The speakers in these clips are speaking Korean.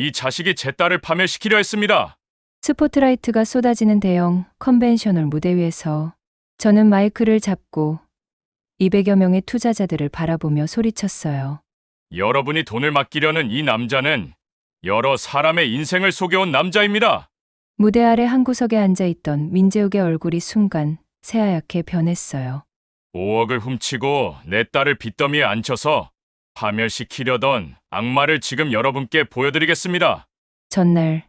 이 자식이 제 딸을 파멸시키려 했습니다. 스포트라이트가 쏟아지는 대형 컨벤셔널 무대 위에서 저는 마이크를 잡고 200여 명의 투자자들을 바라보며 소리쳤어요. 여러분이 돈을 맡기려는 이 남자는 여러 사람의 인생을 속여온 남자입니다. 무대 아래 한 구석에 앉아있던 민재욱의 얼굴이 순간 새하얗게 변했어요. 5억을 훔치고 내 딸을 빚더미에 앉혀서 파멸시키려던 악마를 지금 여러분께 보여드리겠습니다. 전날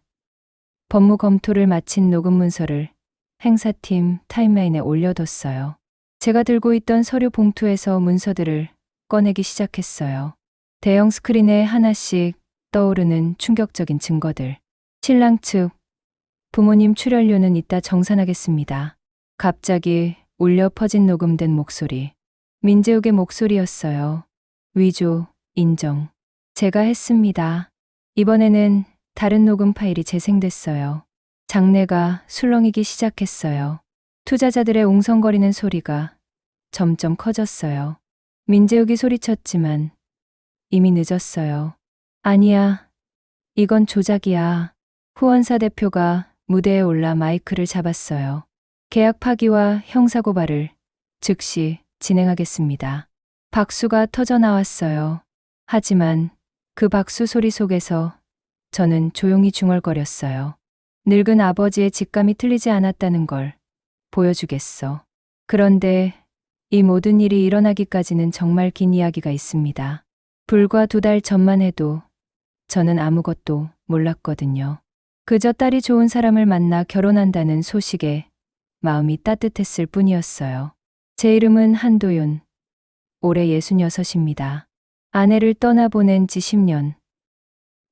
법무 검토를 마친 녹음 문서를 행사팀 타임라인에 올려뒀어요. 제가 들고 있던 서류 봉투에서 문서들을 꺼내기 시작했어요. 대형 스크린에 하나씩 떠오르는 충격적인 증거들. 신랑 측 부모님 출연료는 이따 정산하겠습니다. 갑자기 울려 퍼진 녹음된 목소리. 민재욱의 목소리였어요. 위조, 인정. 제가 했습니다. 이번에는 다른 녹음 파일이 재생됐어요. 장내가 술렁이기 시작했어요. 투자자들의 웅성거리는 소리가 점점 커졌어요. 민재욱이 소리쳤지만 이미 늦었어요. 아니야, 이건 조작이야. 후원사 대표가 무대에 올라 마이크를 잡았어요. 계약 파기와 형사고발을 즉시 진행하겠습니다. 박수가 터져 나왔어요. 하지만 그 박수 소리 속에서 저는 조용히 중얼거렸어요. 늙은 아버지의 직감이 틀리지 않았다는 걸 보여주겠어. 그런데 이 모든 일이 일어나기까지는 정말 긴 이야기가 있습니다. 불과 2달 전만 해도 저는 아무것도 몰랐거든요. 그저 딸이 좋은 사람을 만나 결혼한다는 소식에 마음이 따뜻했을 뿐이었어요. 제 이름은 한도윤. 올해 66입니다. 아내를 떠나보낸 지 10년.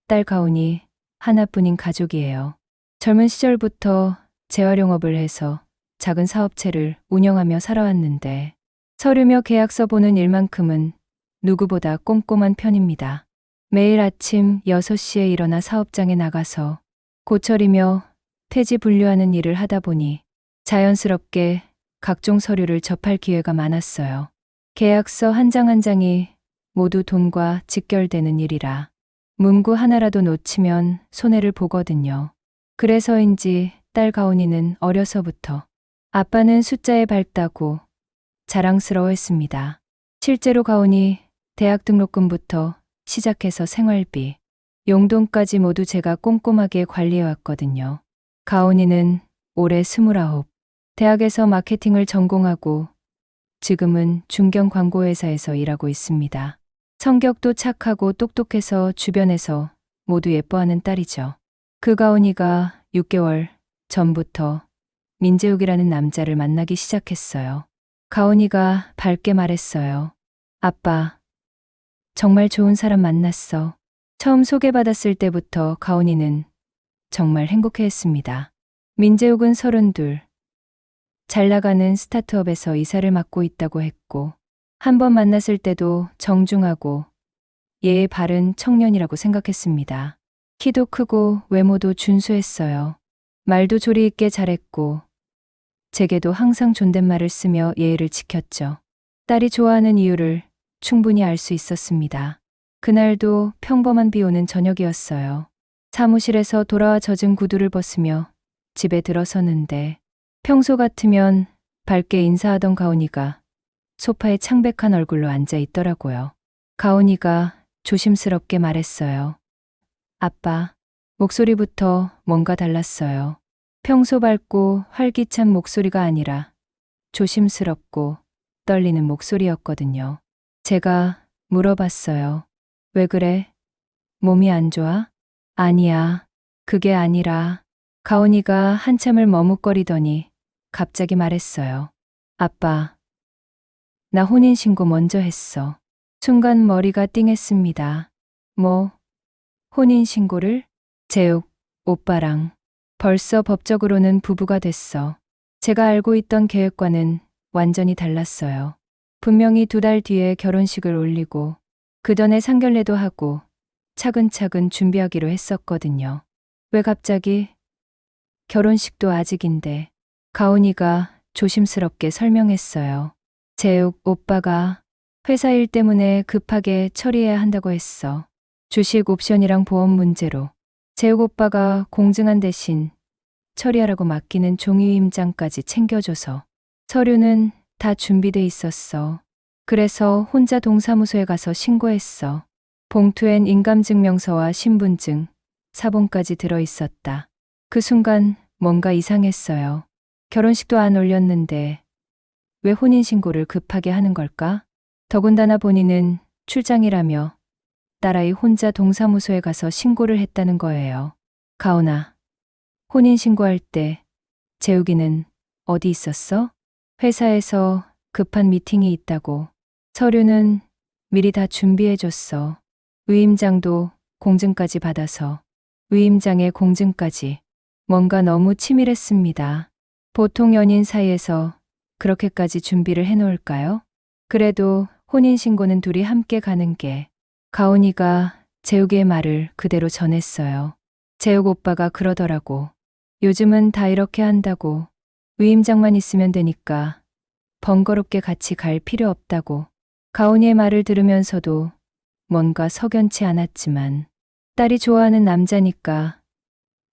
딸 가온이 하나뿐인 가족이에요. 젊은 시절부터 재활용업을 해서 작은 사업체를 운영하며 살아왔는데 서류며 계약서 보는 일만큼은 누구보다 꼼꼼한 편입니다. 매일 아침 6시에 일어나 사업장에 나가서 고철이며 폐지 분류하는 일을 하다 보니 자연스럽게 각종 서류를 접할 기회가 많았어요. 계약서 한 장 한 장이 모두 돈과 직결되는 일이라 문구 하나라도 놓치면 손해를 보거든요. 그래서인지 딸 가온이는 어려서부터 아빠는 숫자에 밝다고 자랑스러워했습니다. 실제로 가온이 대학 등록금부터 시작해서 생활비, 용돈까지 모두 제가 꼼꼼하게 관리해왔거든요. 가온이는 올해 29, 대학에서 마케팅을 전공하고 지금은 중견 광고회사에서 일하고 있습니다. 성격도 착하고 똑똑해서 주변에서 모두 예뻐하는 딸이죠. 그 가온이가 6개월 전부터 민재욱이라는 남자를 만나기 시작했어요. 가온이가 밝게 말했어요. 아빠, 정말 좋은 사람 만났어. 처음 소개받았을 때부터 가온이는 정말 행복해했습니다. 민재욱은 32, 잘 나가는 스타트업에서 이사를 맡고 있다고 했고 한 번 만났을 때도 정중하고 예의 바른 청년이라고 생각했습니다. 키도 크고 외모도 준수했어요. 말도 조리 있게 잘했고 제게도 항상 존댓말을 쓰며 예의를 지켰죠. 딸이 좋아하는 이유를 충분히 알 수 있었습니다. 그날도 평범한 비 오는 저녁이었어요. 사무실에서 돌아와 젖은 구두를 벗으며 집에 들어서는데 평소 같으면 밝게 인사하던 가온이가 소파에 창백한 얼굴로 앉아 있더라고요. 가온이가 조심스럽게 말했어요. 아빠, 목소리부터 뭔가 달랐어요. 평소 밝고 활기찬 목소리가 아니라 조심스럽고 떨리는 목소리였거든요. 제가 물어봤어요. 왜 그래? 몸이 안 좋아? 아니야. 그게 아니라. 가온이가 한참을 머뭇거리더니 갑자기 말했어요. 아빠, 나 혼인신고 먼저 했어. 순간 머리가 띵했습니다. 뭐, 혼인신고를? 재욱, 오빠랑. 벌써 법적으로는 부부가 됐어. 제가 알고 있던 계획과는 완전히 달랐어요. 분명히 2달 뒤에 결혼식을 올리고 그 전에 상견례도 하고 차근차근 준비하기로 했었거든요. 왜 갑자기? 결혼식도 아직인데. 가온이가 조심스럽게 설명했어요. 재욱 오빠가 회사 일 때문에 급하게 처리해야 한다고 했어. 주식 옵션이랑 보험 문제로. 재욱 오빠가 공증한 대신 처리하라고 맡기는 종이임장까지 챙겨줘서 서류는 다 준비돼 있었어. 그래서 혼자 동사무소에 가서 신고했어. 봉투엔 인감증명서와 신분증, 사본까지 들어 있었다. 그 순간 뭔가 이상했어요. 결혼식도 안 올렸는데 왜 혼인신고를 급하게 하는 걸까? 더군다나 본인은 출장이라며 딸아이 혼자 동사무소에 가서 신고를 했다는 거예요. 가온아, 혼인신고할 때 재욱이는 어디 있었어? 회사에서 급한 미팅이 있다고. 서류는 미리 다 준비해줬어. 위임장도 공증까지 받아서. 위임장에 공증까지. 뭔가 너무 치밀했습니다. 보통 연인 사이에서 그렇게까지 준비를 해놓을까요? 그래도 혼인신고는 둘이 함께 가는 게. 가온이가 재욱의 말을 그대로 전했어요. 재욱 오빠가 그러더라고. 요즘은 다 이렇게 한다고. 위임장만 있으면 되니까 번거롭게 같이 갈 필요 없다고. 가온이의 말을 들으면서도 뭔가 석연치 않았지만 딸이 좋아하는 남자니까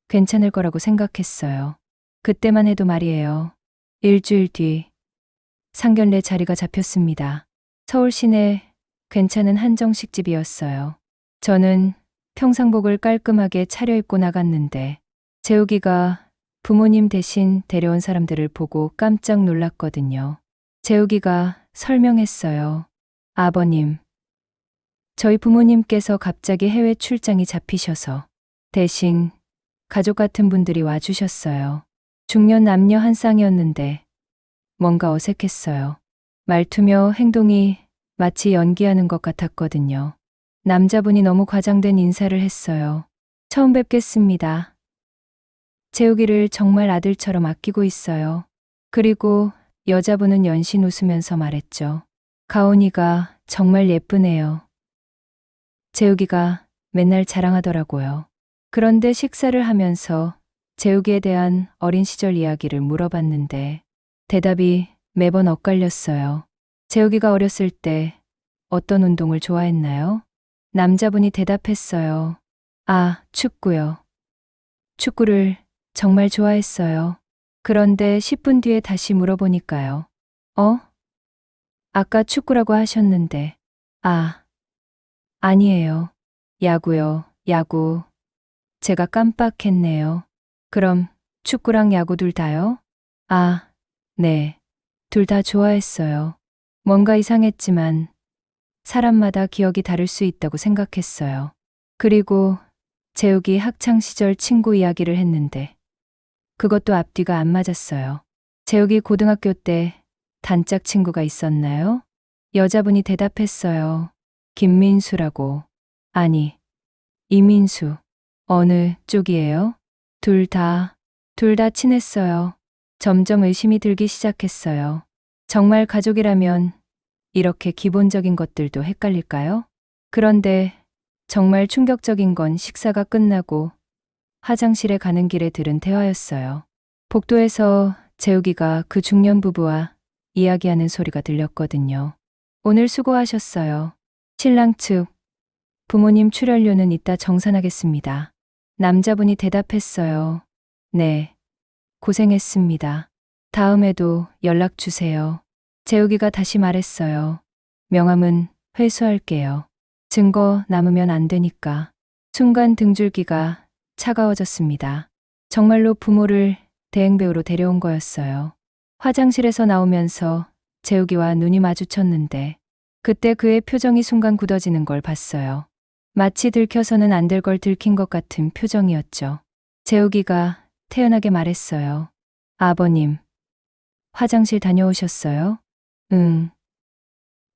괜찮을 거라고 생각했어요. 그때만 해도 말이에요. 일주일 뒤 상견례 자리가 잡혔습니다. 서울 시내 괜찮은 한정식집이었어요. 저는 평상복을 깔끔하게 차려입고 나갔는데 재욱이가 부모님 대신 데려온 사람들을 보고 깜짝 놀랐거든요. 재욱이가 설명했어요. 아버님, 저희 부모님께서 갑자기 해외 출장이 잡히셔서 대신 가족 같은 분들이 와주셨어요. 중년 남녀 한 쌍이었는데 뭔가 어색했어요. 말투며 행동이 마치 연기하는 것 같았거든요. 남자분이 너무 과장된 인사를 했어요. 처음 뵙겠습니다. 재욱이를 정말 아들처럼 아끼고 있어요. 그리고 여자분은 연신 웃으면서 말했죠. 가온이가 정말 예쁘네요. 재욱이가 맨날 자랑하더라고요. 그런데 식사를 하면서 재욱이에 대한 어린 시절 이야기를 물어봤는데 대답이 매번 엇갈렸어요. 재욱이가 어렸을 때 어떤 운동을 좋아했나요? 남자분이 대답했어요. 아, 축구요. 축구를 정말 좋아했어요. 그런데 10분 뒤에 다시 물어보니까요. 아까 축구라고 하셨는데. 아, 아니에요. 야구요, 야구. 제가 깜빡했네요. 그럼 축구랑 야구 둘 다요? 아, 네. 둘 다 좋아했어요. 뭔가 이상했지만 사람마다 기억이 다를 수 있다고 생각했어요. 그리고 재욱이 학창 시절 친구 이야기를 했는데 그것도 앞뒤가 안 맞았어요. 재욱이 고등학교 때 단짝 친구가 있었나요? 여자분이 대답했어요. 김민수라고. 아니, 이민수. 어느 쪽이에요? 둘 다 친했어요. 점점 의심이 들기 시작했어요. 정말 가족이라면 이렇게 기본적인 것들도 헷갈릴까요? 그런데 정말 충격적인 건 식사가 끝나고 화장실에 가는 길에 들은 대화였어요. 복도에서 재욱이가 그 중년 부부와 이야기하는 소리가 들렸거든요. 오늘 수고하셨어요. 신랑 측 부모님 출연료는 이따 정산하겠습니다. 남자분이 대답했어요. 네, 고생했습니다. 다음에도 연락 주세요. 재욱이가 다시 말했어요. 명함은 회수할게요. 증거 남으면 안 되니까. 순간 등줄기가 차가워졌습니다. 정말로 부모를 대행배우로 데려온 거였어요. 화장실에서 나오면서 재욱이와 눈이 마주쳤는데 그때 그의 표정이 순간 굳어지는 걸 봤어요. 마치 들켜서는 안 될 걸 들킨 것 같은 표정이었죠. 재욱이가 태연하게 말했어요. 아버님, 화장실 다녀오셨어요? 응.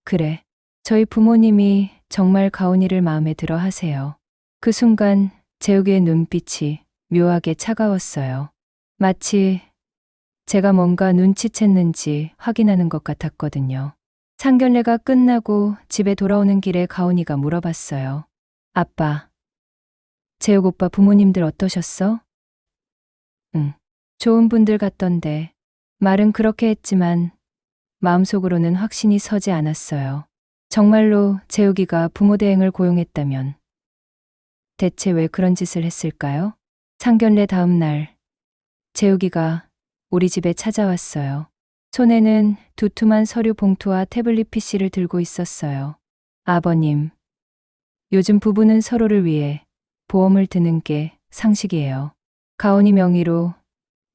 그래. 저희 부모님이 정말 가온이를 마음에 들어 하세요. 그 순간 재욱이의 눈빛이 묘하게 차가웠어요. 마치 제가 뭔가 눈치챘는지 확인하는 것 같았거든요. 상견례가 끝나고 집에 돌아오는 길에 가온이가 물어봤어요. 아빠, 재욱 오빠 부모님들 어떠셨어? 응, 좋은 분들 같던데. 말은 그렇게 했지만 마음속으로는 확신이 서지 않았어요. 정말로 재욱이가 부모 대행을 고용했다면 대체 왜 그런 짓을 했을까요? 상견례 다음 날, 재욱이가 우리 집에 찾아왔어요. 손에는 두툼한 서류 봉투와 태블릿 PC를 들고 있었어요. 아버님, 요즘 부부는 서로를 위해 보험을 드는 게 상식이에요. 가온이 명의로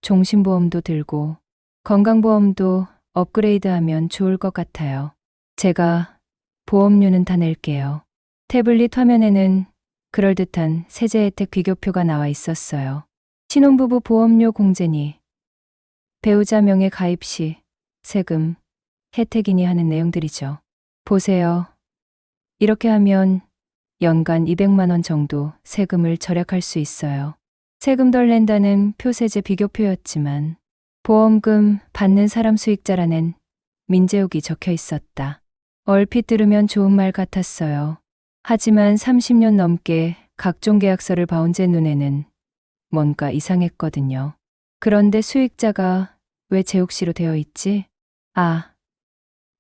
종신보험도 들고 건강보험도 업그레이드하면 좋을 것 같아요. 제가 보험료는 다 낼게요. 태블릿 화면에는 그럴듯한 세제 혜택 비교표가 나와 있었어요. 신혼부부 보험료 공제니, 배우자 명의 가입 시 세금, 혜택이니 하는 내용들이죠. 보세요. 이렇게 하면 연간 200만 원 정도 세금을 절약할 수 있어요. 세금 덜 낸다는 표세제 비교표였지만 보험금 받는 사람 수익자라는 민재욱이 적혀 있었다. 얼핏 들으면 좋은 말 같았어요. 하지만 30년 넘게 각종 계약서를 봐온 제 눈에는 뭔가 이상했거든요. 그런데 수익자가 왜 재욱 씨로 되어 있지? 아,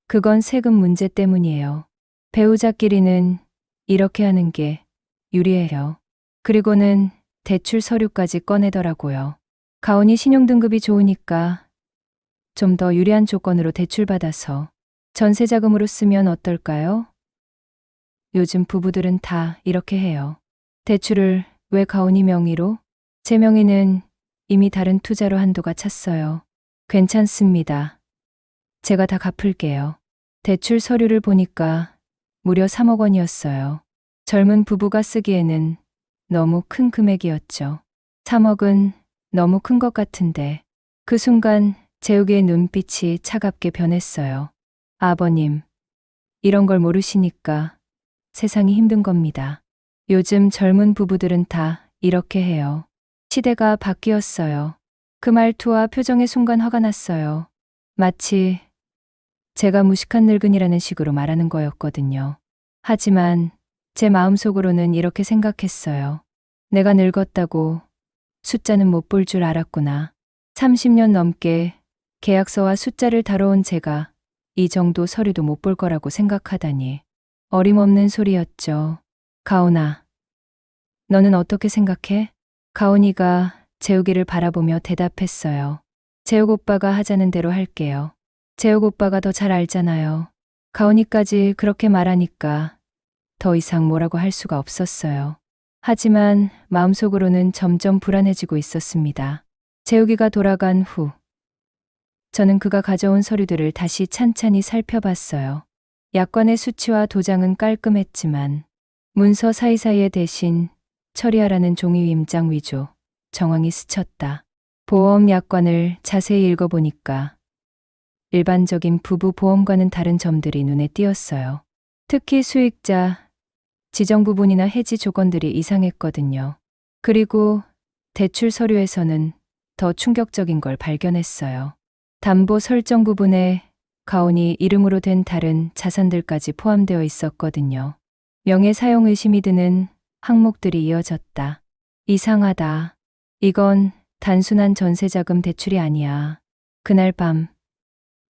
그건 세금 문제 때문이에요. 배우자끼리는 이렇게 하는 게 유리해요. 그리고는 대출 서류까지 꺼내더라고요. 가온이 신용등급이 좋으니까 좀 더 유리한 조건으로 대출받아서 전세자금으로 쓰면 어떨까요? 요즘 부부들은 다 이렇게 해요. 대출을 왜 가온이 명의로? 제 명의는 이미 다른 투자로 한도가 찼어요. 괜찮습니다. 제가 다 갚을게요. 대출 서류를 보니까 무려 3억 원이었어요. 젊은 부부가 쓰기에는 너무 큰 금액이었죠. 3억은 너무 큰 것 같은데 그 순간 재욱의 눈빛이 차갑게 변했어요. 아버님, 이런 걸 모르시니까 세상이 힘든 겁니다. 요즘 젊은 부부들은 다 이렇게 해요. 시대가 바뀌었어요. 그 말투와 표정에 순간 화가 났어요. 마치 제가 무식한 늙은이라는 식으로 말하는 거였거든요. 하지만 제 마음속으로는 이렇게 생각했어요. 내가 늙었다고 숫자는 못 볼 줄 알았구나. 30년 넘게 계약서와 숫자를 다뤄온 제가 이 정도 서류도 못 볼 거라고 생각하다니. 어림없는 소리였죠. 가온아, 너는 어떻게 생각해? 가온이가 재욱이를 바라보며 대답했어요. 재욱 오빠가 하자는 대로 할게요. 재욱 오빠가 더 잘 알잖아요. 가온이까지 그렇게 말하니까 더 이상 뭐라고 할 수가 없었어요. 하지만 마음속으로는 점점 불안해지고 있었습니다. 재욱이가 돌아간 후 저는 그가 가져온 서류들을 다시 찬찬히 살펴봤어요. 약관의 수치와 도장은 깔끔했지만 문서 사이사이에 대신 처리하라는 종이 임장 위조, 정황이 스쳤다. 보험 약관을 자세히 읽어보니까 일반적인 부부 보험과는 다른 점들이 눈에 띄었어요. 특히 수익자, 지정 부분이나 해지 조건들이 이상했거든요. 그리고 대출 서류에서는 더 충격적인 걸 발견했어요. 담보 설정 부분에 가온이 이름으로 된 다른 자산들까지 포함되어 있었거든요. 명예 사용 의심이 드는 항목들이 이어졌다. 이상하다. 이건 단순한 전세자금 대출이 아니야. 그날 밤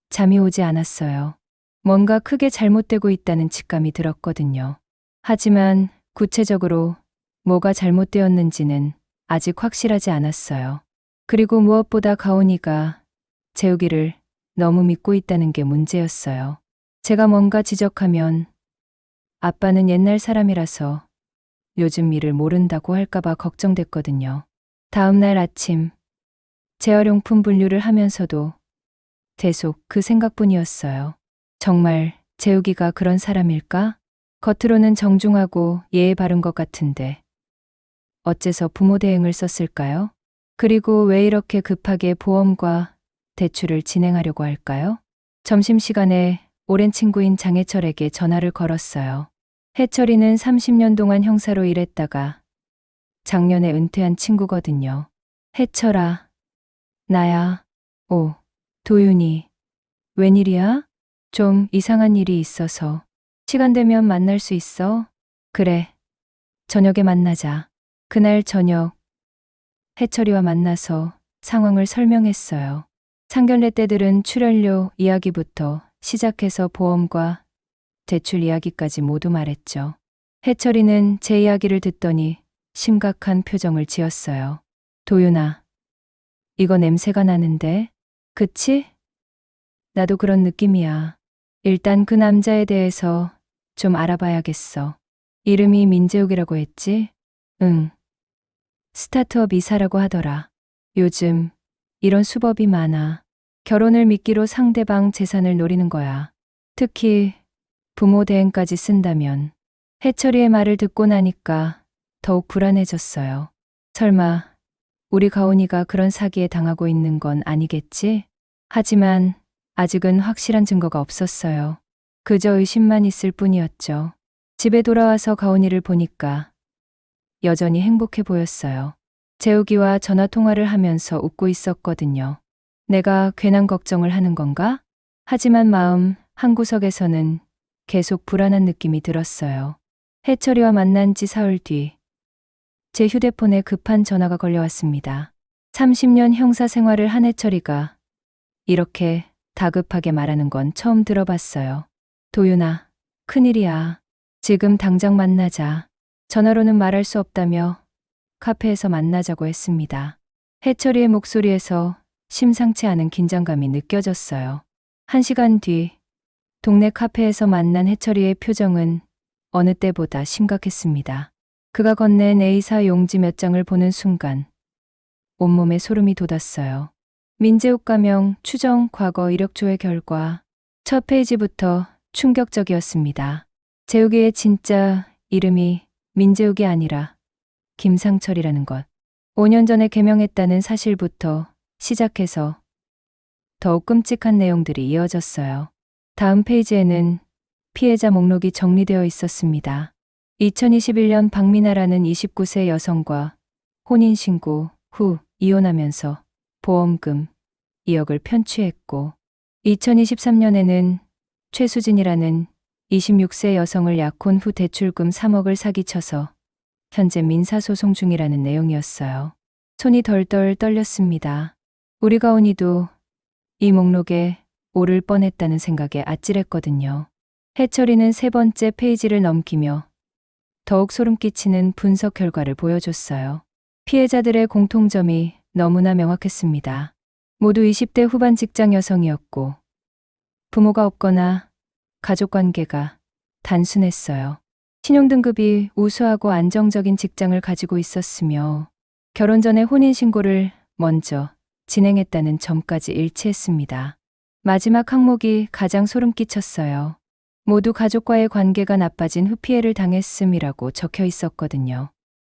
잠이 오지 않았어요. 뭔가 크게 잘못되고 있다는 직감이 들었거든요. 하지만 구체적으로 뭐가 잘못되었는지는 아직 확실하지 않았어요. 그리고 무엇보다 가온이가 재욱이를 너무 믿고 있다는 게 문제였어요. 제가 뭔가 지적하면 아빠는 옛날 사람이라서 요즘 일을 모른다고 할까봐 걱정됐거든요. 다음 날 아침 재활용품 분류를 하면서도 계속 그 생각뿐이었어요. 정말 재욱이가 그런 사람일까? 겉으로는 정중하고 예의 바른 것 같은데 어째서 부모 대행을 썼을까요? 그리고 왜 이렇게 급하게 보험과 대출을 진행하려고 할까요? 점심시간에 오랜 친구인 장해철에게 전화를 걸었어요. 해철이는 30년 동안 형사로 일했다가 작년에 은퇴한 친구거든요. 해철아, 나야. 오, 도윤이. 웬일이야? 좀 이상한 일이 있어서. 시간 되면 만날 수 있어? 그래. 저녁에 만나자. 그날 저녁 해철이와 만나서 상황을 설명했어요. 상견례 때들은 출연료 이야기부터 시작해서 보험과 대출 이야기까지 모두 말했죠. 해철이는 제 이야기를 듣더니 심각한 표정을 지었어요. 도윤아, 이거 냄새가 나는데? 그치? 나도 그런 느낌이야. 일단 그 남자에 대해서 좀 알아봐야겠어. 이름이 민재욱이라고 했지? 응. 스타트업 이사라고 하더라. 요즘 이런 수법이 많아. 결혼을 미끼로 상대방 재산을 노리는 거야. 특히 부모 대행까지 쓴다면. 해철이의 말을 듣고 나니까 더욱 불안해졌어요. 설마 우리 가온이가 그런 사기에 당하고 있는 건 아니겠지? 하지만 아직은 확실한 증거가 없었어요. 그저 의심만 있을 뿐이었죠. 집에 돌아와서 가온이를 보니까 여전히 행복해 보였어요. 재욱이와 전화 통화를 하면서 웃고 있었거든요. 내가 괜한 걱정을 하는 건가? 하지만 마음 한구석에서는 계속 불안한 느낌이 들었어요. 해철이와 만난 지 사흘 뒤, 제 휴대폰에 급한 전화가 걸려왔습니다. 30년 형사 생활을 한 해철이가 이렇게 다급하게 말하는 건 처음 들어봤어요. 도윤아, 큰일이야. 지금 당장 만나자. 전화로는 말할 수 없다며 카페에서 만나자고 했습니다. 해철이의 목소리에서 심상치 않은 긴장감이 느껴졌어요. 1시간 뒤, 동네 카페에서 만난 해철이의 표정은 어느 때보다 심각했습니다. 그가 건넨 A사 용지 몇 장을 보는 순간 온몸에 소름이 돋았어요. 민재욱 가명 추정 과거 이력조회 결과 첫 페이지부터 충격적이었습니다. 재욱이의 진짜 이름이 민재욱이 아니라 김상철이라는 것. 5년 전에 개명했다는 사실부터 시작해서 더욱 끔찍한 내용들이 이어졌어요. 다음 페이지에는 피해자 목록이 정리되어 있었습니다. 2021년 박민아라는 29세 여성과 혼인신고 후 이혼하면서 보험금 2억을 편취했고 2023년에는 최수진이라는 26세 여성을 약혼 후 대출금 3억을 사기쳐서 현재 민사소송 중이라는 내용이었어요. 손이 덜덜 떨렸습니다. 우리 가온이도 이 목록에 오를 뻔했다는 생각에 아찔했거든요. 해철이는 세 번째 페이지를 넘기며 더욱 소름 끼치는 분석 결과를 보여줬어요. 피해자들의 공통점이 너무나 명확했습니다. 모두 20대 후반 직장 여성이었고 부모가 없거나 가족관계가 단순했어요. 신용등급이 우수하고 안정적인 직장을 가지고 있었으며 결혼 전에 혼인신고를 먼저 진행했다는 점까지 일치했습니다. 마지막 항목이 가장 소름 끼쳤어요. 모두 가족과의 관계가 나빠진 후 피해를 당했음이라고 적혀 있었거든요.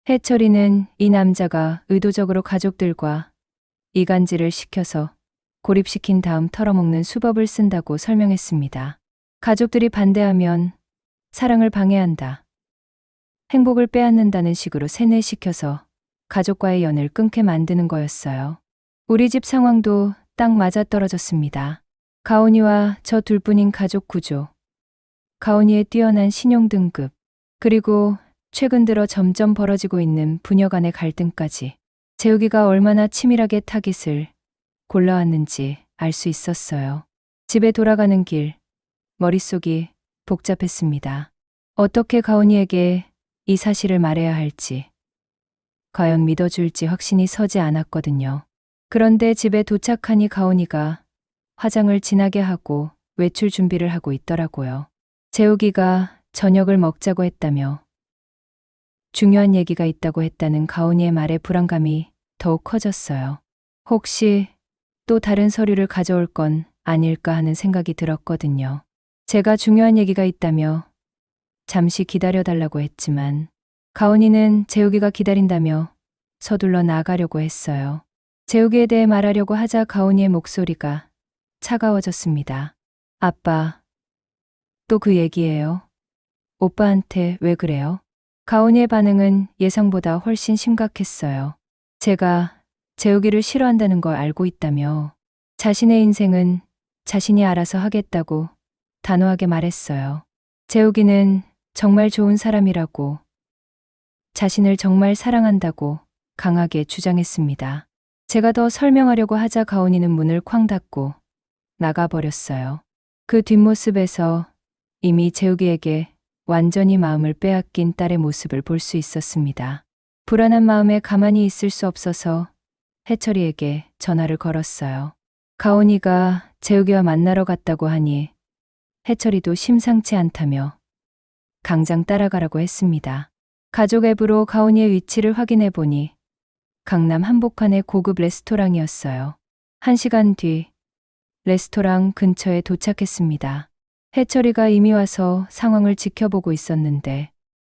해철이는 이 남자가 의도적으로 가족들과 이간질을 시켜서 고립시킨 다음 털어먹는 수법을 쓴다고 설명했습니다. 가족들이 반대하면 사랑을 방해한다. 행복을 빼앗는다는 식으로 세뇌시켜서 가족과의 연을 끊게 만드는 거였어요. 우리 집 상황도 딱 맞아떨어졌습니다. 가온이와 저 둘뿐인 가족 구조, 가온이의 뛰어난 신용등급, 그리고 최근 들어 점점 벌어지고 있는 부녀 간의 갈등까지 재욱이가 얼마나 치밀하게 타깃을 골라왔는지 알 수 있었어요. 집에 돌아가는 길, 머릿속이 복잡했습니다. 어떻게 가온이에게 이 사실을 말해야 할지, 과연 믿어줄지 확신이 서지 않았거든요. 그런데 집에 도착하니 가온이가 화장을 진하게 하고 외출 준비를 하고 있더라고요. 재욱이가 저녁을 먹자고 했다며 중요한 얘기가 있다고 했다는 가온이의 말에 불안감이 더욱 커졌어요. 혹시 또 다른 서류를 가져올 건 아닐까 하는 생각이 들었거든요. 제가 중요한 얘기가 있다며 잠시 기다려달라고 했지만 가온이는 재욱이가 기다린다며 서둘러 나가려고 했어요. 재욱이에 대해 말하려고 하자 가온이의 목소리가 차가워졌습니다. 아빠, 또 그 얘기예요? 오빠한테 왜 그래요? 가온이의 반응은 예상보다 훨씬 심각했어요. 제가 재욱이를 싫어한다는 걸 알고 있다며 자신의 인생은 자신이 알아서 하겠다고 단호하게 말했어요. 재욱이는 정말 좋은 사람이라고, 자신을 정말 사랑한다고 강하게 주장했습니다. 제가 더 설명하려고 하자 가온이는 문을 쾅 닫고 나가버렸어요. 그 뒷모습에서 이미 재욱이에게 완전히 마음을 빼앗긴 딸의 모습을 볼 수 있었습니다. 불안한 마음에 가만히 있을 수 없어서 해철이에게 전화를 걸었어요. 가온이가 재욱이와 만나러 갔다고 하니 해철이도 심상치 않다며 당장 따라가라고 했습니다. 가족 앱으로 가온이의 위치를 확인해 보니 강남 한복판의 고급 레스토랑이었어요. 1시간 뒤 레스토랑 근처에 도착했습니다. 해철이가 이미 와서 상황을 지켜보고 있었는데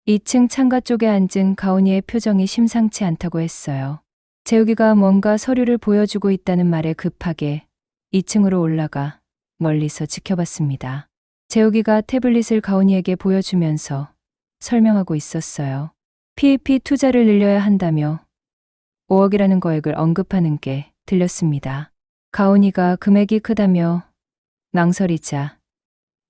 2층 창가 쪽에 앉은 가온이의 표정이 심상치 않다고 했어요. 재욱이가 뭔가 서류를 보여주고 있다는 말에 급하게 2층으로 올라가 멀리서 지켜봤습니다. 재욱이가 태블릿을 가온이에게 보여주면서 설명하고 있었어요. PEP 투자를 늘려야 한다며 5억이라는 거액을 언급하는 게 들렸습니다. 가온이가 금액이 크다며 망설이자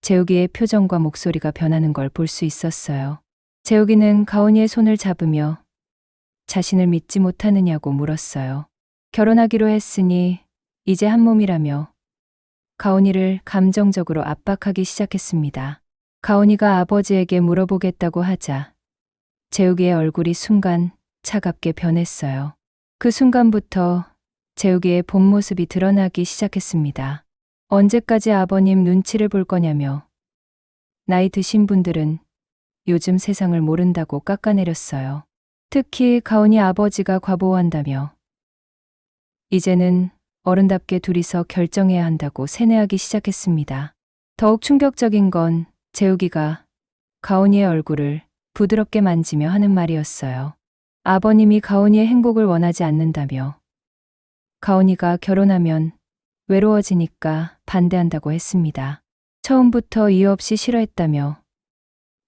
재욱이의 표정과 목소리가 변하는 걸 볼 수 있었어요. 재욱이는 가온이의 손을 잡으며 자신을 믿지 못하느냐고 물었어요. 결혼하기로 했으니 이제 한 몸이라며 가온이를 감정적으로 압박하기 시작했습니다. 가온이가 아버지에게 물어보겠다고 하자 재욱이의 얼굴이 순간 차갑게 변했어요. 그 순간부터 재욱이의 본 모습이 드러나기 시작했습니다. 언제까지 아버님 눈치를 볼 거냐며 나이 드신 분들은 요즘 세상을 모른다고 깎아내렸어요. 특히 가온이 아버지가 과보한다며 이제는 어른답게 둘이서 결정해야 한다고 세뇌하기 시작했습니다. 더욱 충격적인 건 재욱이가 가온이의 얼굴을 부드럽게 만지며 하는 말이었어요. 아버님이 가온이의 행복을 원하지 않는다며 가온이가 결혼하면 외로워지니까 반대한다고 했습니다. 처음부터 이유 없이 싫어했다며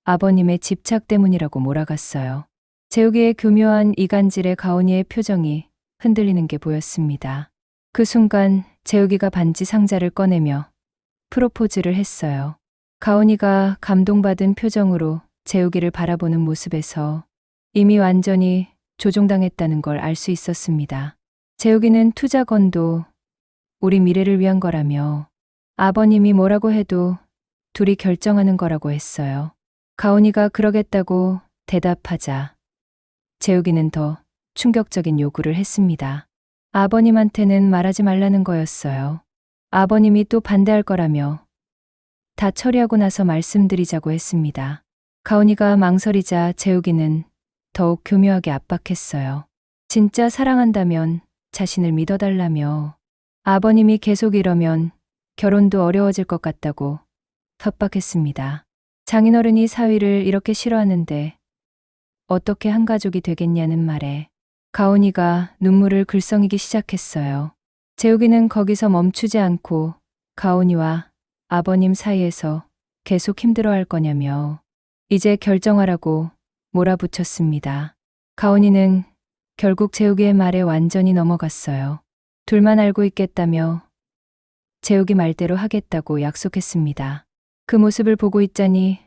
아버님의 집착 때문이라고 몰아갔어요. 재욱이의 교묘한 이간질에 가온이의 표정이 흔들리는 게 보였습니다. 그 순간 재욱이가 반지 상자를 꺼내며 프로포즈를 했어요. 가온이가 감동받은 표정으로 재욱이를 바라보는 모습에서 이미 완전히 조종당했다는 걸 알 수 있었습니다. 재욱이는 투자건도 우리 미래를 위한 거라며 아버님이 뭐라고 해도 둘이 결정하는 거라고 했어요. 가온이가 그러겠다고 대답하자 재욱이는 더 충격적인 요구를 했습니다. 아버님한테는 말하지 말라는 거였어요. 아버님이 또 반대할 거라며 다 처리하고 나서 말씀드리자고 했습니다. 가온이가 망설이자 재욱이는 더욱 교묘하게 압박했어요. 진짜 사랑한다면 자신을 믿어달라며 아버님이 계속 이러면 결혼도 어려워질 것 같다고 협박했습니다. 장인어른이 사위를 이렇게 싫어하는데 어떻게 한 가족이 되겠냐는 말에 가온이가 눈물을 글썽이기 시작했어요. 재욱이는 거기서 멈추지 않고 가온이와 아버님 사이에서 계속 힘들어할 거냐며 이제 결정하라고 몰아붙였습니다. 가온이는 결국 재욱이의 말에 완전히 넘어갔어요. 둘만 알고 있겠다며 재욱이 말대로 하겠다고 약속했습니다. 그 모습을 보고 있자니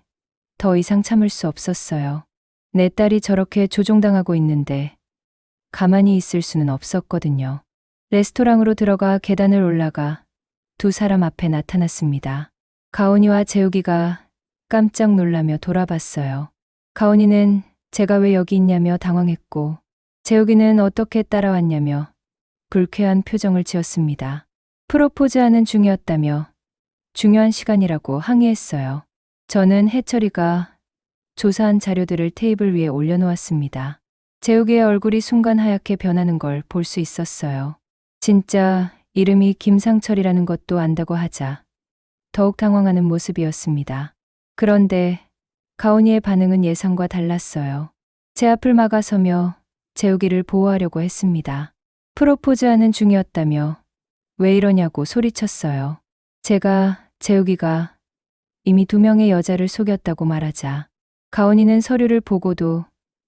더 이상 참을 수 없었어요. 내 딸이 저렇게 조종당하고 있는데 가만히 있을 수는 없었거든요. 레스토랑으로 들어가 계단을 올라가 두 사람 앞에 나타났습니다. 가온이와 재욱이가 깜짝 놀라며 돌아봤어요. 가온이는 제가 왜 여기 있냐며 당황했고 재욱이는 어떻게 따라왔냐며 불쾌한 표정을 지었습니다. 프로포즈하는 중이었다며 중요한 시간이라고 항의했어요. 저는 해철이가 조사한 자료들을 테이블 위에 올려놓았습니다. 재욱이의 얼굴이 순간 하얗게 변하는 걸 볼 수 있었어요. 진짜 이름이 김상철이라는 것도 안다고 하자 더욱 당황하는 모습이었습니다. 그런데 가온이의 반응은 예상과 달랐어요. 제 앞을 막아서며 재욱이를 보호하려고 했습니다. 프로포즈하는 중이었다며 왜 이러냐고 소리쳤어요. 제가 재욱이가 이미 2명의 여자를 속였다고 말하자 가온이는 서류를 보고도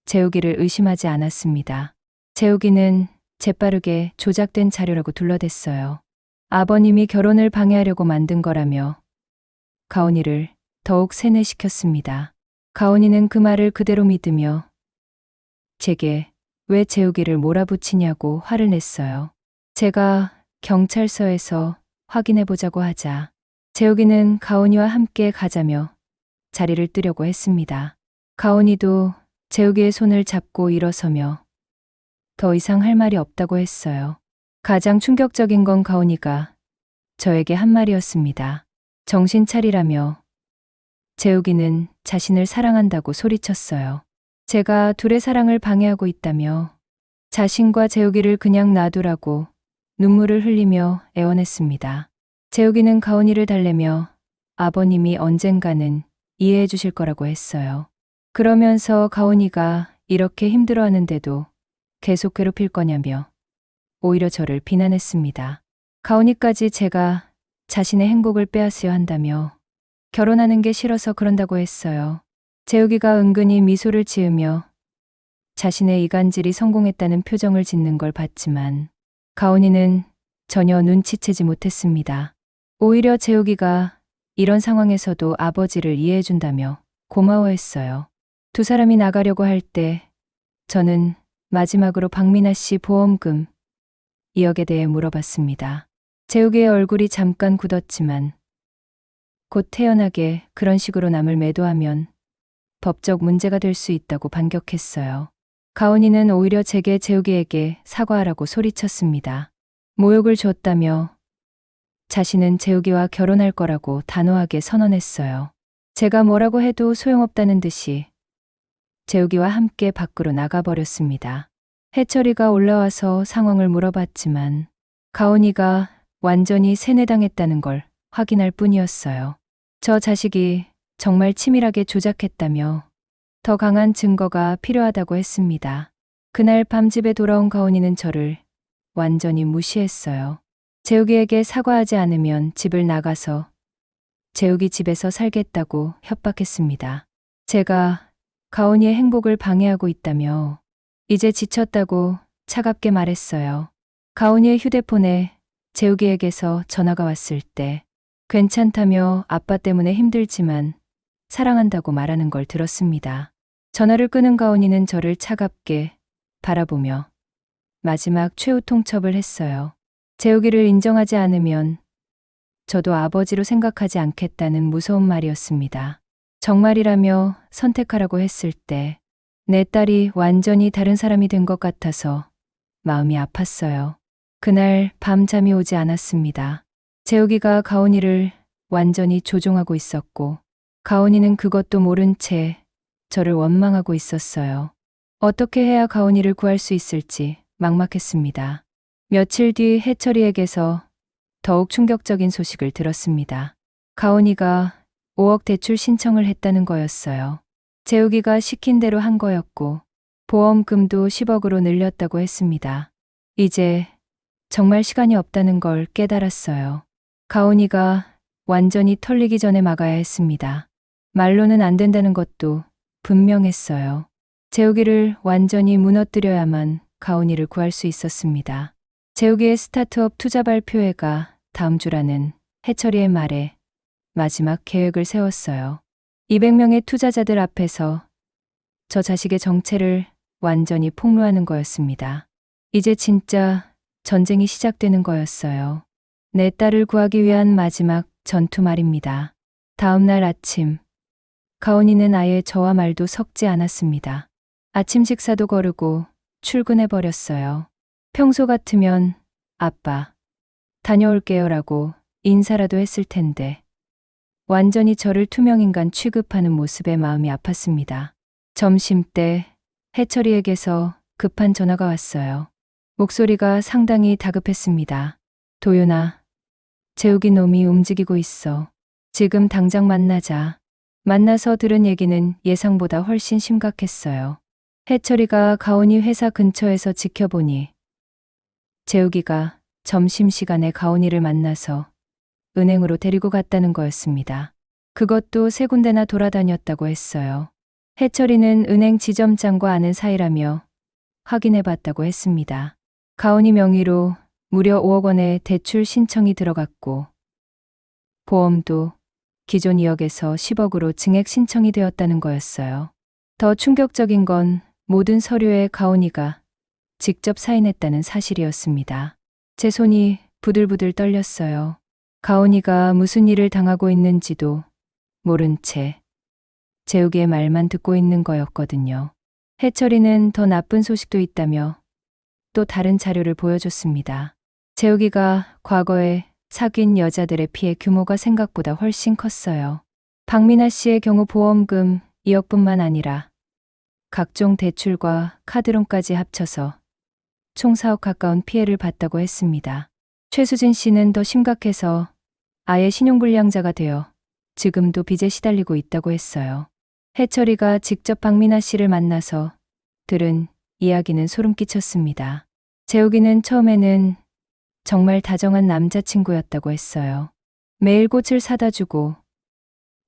재욱이를 의심하지 않았습니다. 재욱이는 재빠르게 조작된 자료라고 둘러댔어요. 아버님이 결혼을 방해하려고 만든 거라며 가온이를 더욱 세뇌시켰습니다. 가온이는 그 말을 그대로 믿으며 제게 왜 재욱이를 몰아붙이냐고 화를 냈어요. 제가 경찰서에서 확인해보자고 하자 재욱이는 가온이와 함께 가자며 자리를 뜨려고 했습니다. 가온이도 재욱이의 손을 잡고 일어서며 더 이상 할 말이 없다고 했어요. 가장 충격적인 건 가온이가 저에게 한 말이었습니다. 정신 차리라며. 재욱이는 자신을 사랑한다고 소리쳤어요. 제가 둘의 사랑을 방해하고 있다며 자신과 재욱이를 그냥 놔두라고 눈물을 흘리며 애원했습니다. 재욱이는 가온이를 달래며 아버님이 언젠가는 이해해 주실 거라고 했어요. 그러면서 가온이가 이렇게 힘들어하는데도 계속 괴롭힐 거냐며 오히려 저를 비난했습니다. 가온이까지 제가 자신의 행복을 빼앗으려 한다며 결혼하는 게 싫어서 그런다고 했어요. 재욱이가 은근히 미소를 지으며 자신의 이간질이 성공했다는 표정을 짓는 걸 봤지만 가온이는 전혀 눈치채지 못했습니다. 오히려 재욱이가 이런 상황에서도 아버지를 이해해준다며 고마워했어요. 두 사람이 나가려고 할 때 저는 마지막으로 박민아 씨 보험금 2억에 대해 물어봤습니다. 재욱이의 얼굴이 잠깐 굳었지만 곧 태연하게 그런 식으로 남을 매도하면 법적 문제가 될 수 있다고 반격했어요. 가온이는 오히려 제게 재욱이에게 사과하라고 소리쳤습니다. 모욕을 줬다며 자신은 재욱이와 결혼할 거라고 단호하게 선언했어요. 제가 뭐라고 해도 소용없다는 듯이 재욱이와 함께 밖으로 나가버렸습니다. 해철이가 올라와서 상황을 물어봤지만 가온이가 완전히 세뇌당했다는 걸 확인할 뿐이었어요. 저 자식이 정말 치밀하게 조작했다며 더 강한 증거가 필요하다고 했습니다. 그날 밤 집에 돌아온 가온이는 저를 완전히 무시했어요. 재욱이에게 사과하지 않으면 집을 나가서 재욱이 집에서 살겠다고 협박했습니다. 제가 가온이의 행복을 방해하고 있다며 이제 지쳤다고 차갑게 말했어요. 가온이의 휴대폰에 재욱이에게서 전화가 왔을 때 괜찮다며 아빠 때문에 힘들지만 사랑한다고 말하는 걸 들었습니다. 전화를 끊은 가온이는 저를 차갑게 바라보며 마지막 최후 통첩을 했어요. 재욱이를 인정하지 않으면 저도 아버지로 생각하지 않겠다는 무서운 말이었습니다. 정말이라며 선택하라고 했을 때 내 딸이 완전히 다른 사람이 된 것 같아서 마음이 아팠어요. 그날 밤 잠이 오지 않았습니다. 재욱이가 가온이를 완전히 조종하고 있었고 가온이는 그것도 모른 채 저를 원망하고 있었어요. 어떻게 해야 가온이를 구할 수 있을지 막막했습니다. 며칠 뒤 해철이에게서 더욱 충격적인 소식을 들었습니다. 가온이가 5억 대출 신청을 했다는 거였어요. 재욱이가 시킨 대로 한 거였고 보험금도 10억으로 늘렸다고 했습니다. 이제 정말 시간이 없다는 걸 깨달았어요. 가온이가 완전히 털리기 전에 막아야 했습니다. 말로는 안 된다는 것도 분명했어요. 재욱이를 완전히 무너뜨려야만 가온이를 구할 수 있었습니다. 재욱이의 스타트업 투자 발표회가 다음 주라는 해철이의 말에 마지막 계획을 세웠어요. 200명의 투자자들 앞에서 저 자식의 정체를 완전히 폭로하는 거였습니다. 이제 진짜 전쟁이 시작되는 거였어요. 내 딸을 구하기 위한 마지막 전투 말입니다. 다음 날 아침, 가온이는 아예 저와 말도 섞지 않았습니다. 아침 식사도 거르고 출근해버렸어요. 평소 같으면 아빠, 다녀올게요라고 인사라도 했을 텐데 완전히 저를 투명인간 취급하는 모습에 마음이 아팠습니다. 점심때 해철이에게서 급한 전화가 왔어요. 목소리가 상당히 다급했습니다. 도윤아, 재욱이 놈이 움직이고 있어. 지금 당장 만나자. 만나서 들은 얘기는 예상보다 훨씬 심각했어요. 해철이가 가온이 회사 근처에서 지켜보니 재욱이가 점심시간에 가온이를 만나서 은행으로 데리고 갔다는 거였습니다. 그것도 3군데나 돌아다녔다고 했어요. 해철이는 은행 지점장과 아는 사이라며 확인해봤다고 했습니다. 가온이 명의로 무려 5억 원의 대출 신청이 들어갔고 보험도 기존 2억에서 10억으로 증액 신청이 되었다는 거였어요. 더 충격적인 건 모든 서류에 가온이가 직접 사인했다는 사실이었습니다. 제 손이 부들부들 떨렸어요. 가온이가 무슨 일을 당하고 있는지도 모른 채 재욱이의 말만 듣고 있는 거였거든요. 해철이는 더 나쁜 소식도 있다며 또 다른 자료를 보여줬습니다. 재욱이가 과거에 사귄 여자들의 피해 규모가 생각보다 훨씬 컸어요. 박민아 씨의 경우 보험금 2억뿐만 아니라 각종 대출과 카드론까지 합쳐서 총 4억 가까운 피해를 봤다고 했습니다. 최수진 씨는 더 심각해서 아예 신용불량자가 되어 지금도 빚에 시달리고 있다고 했어요. 해철이가 직접 박민아 씨를 만나서 들은 이야기는 소름 끼쳤습니다. 재욱이는 처음에는 정말 다정한 남자친구였다고 했어요. 매일 꽃을 사다 주고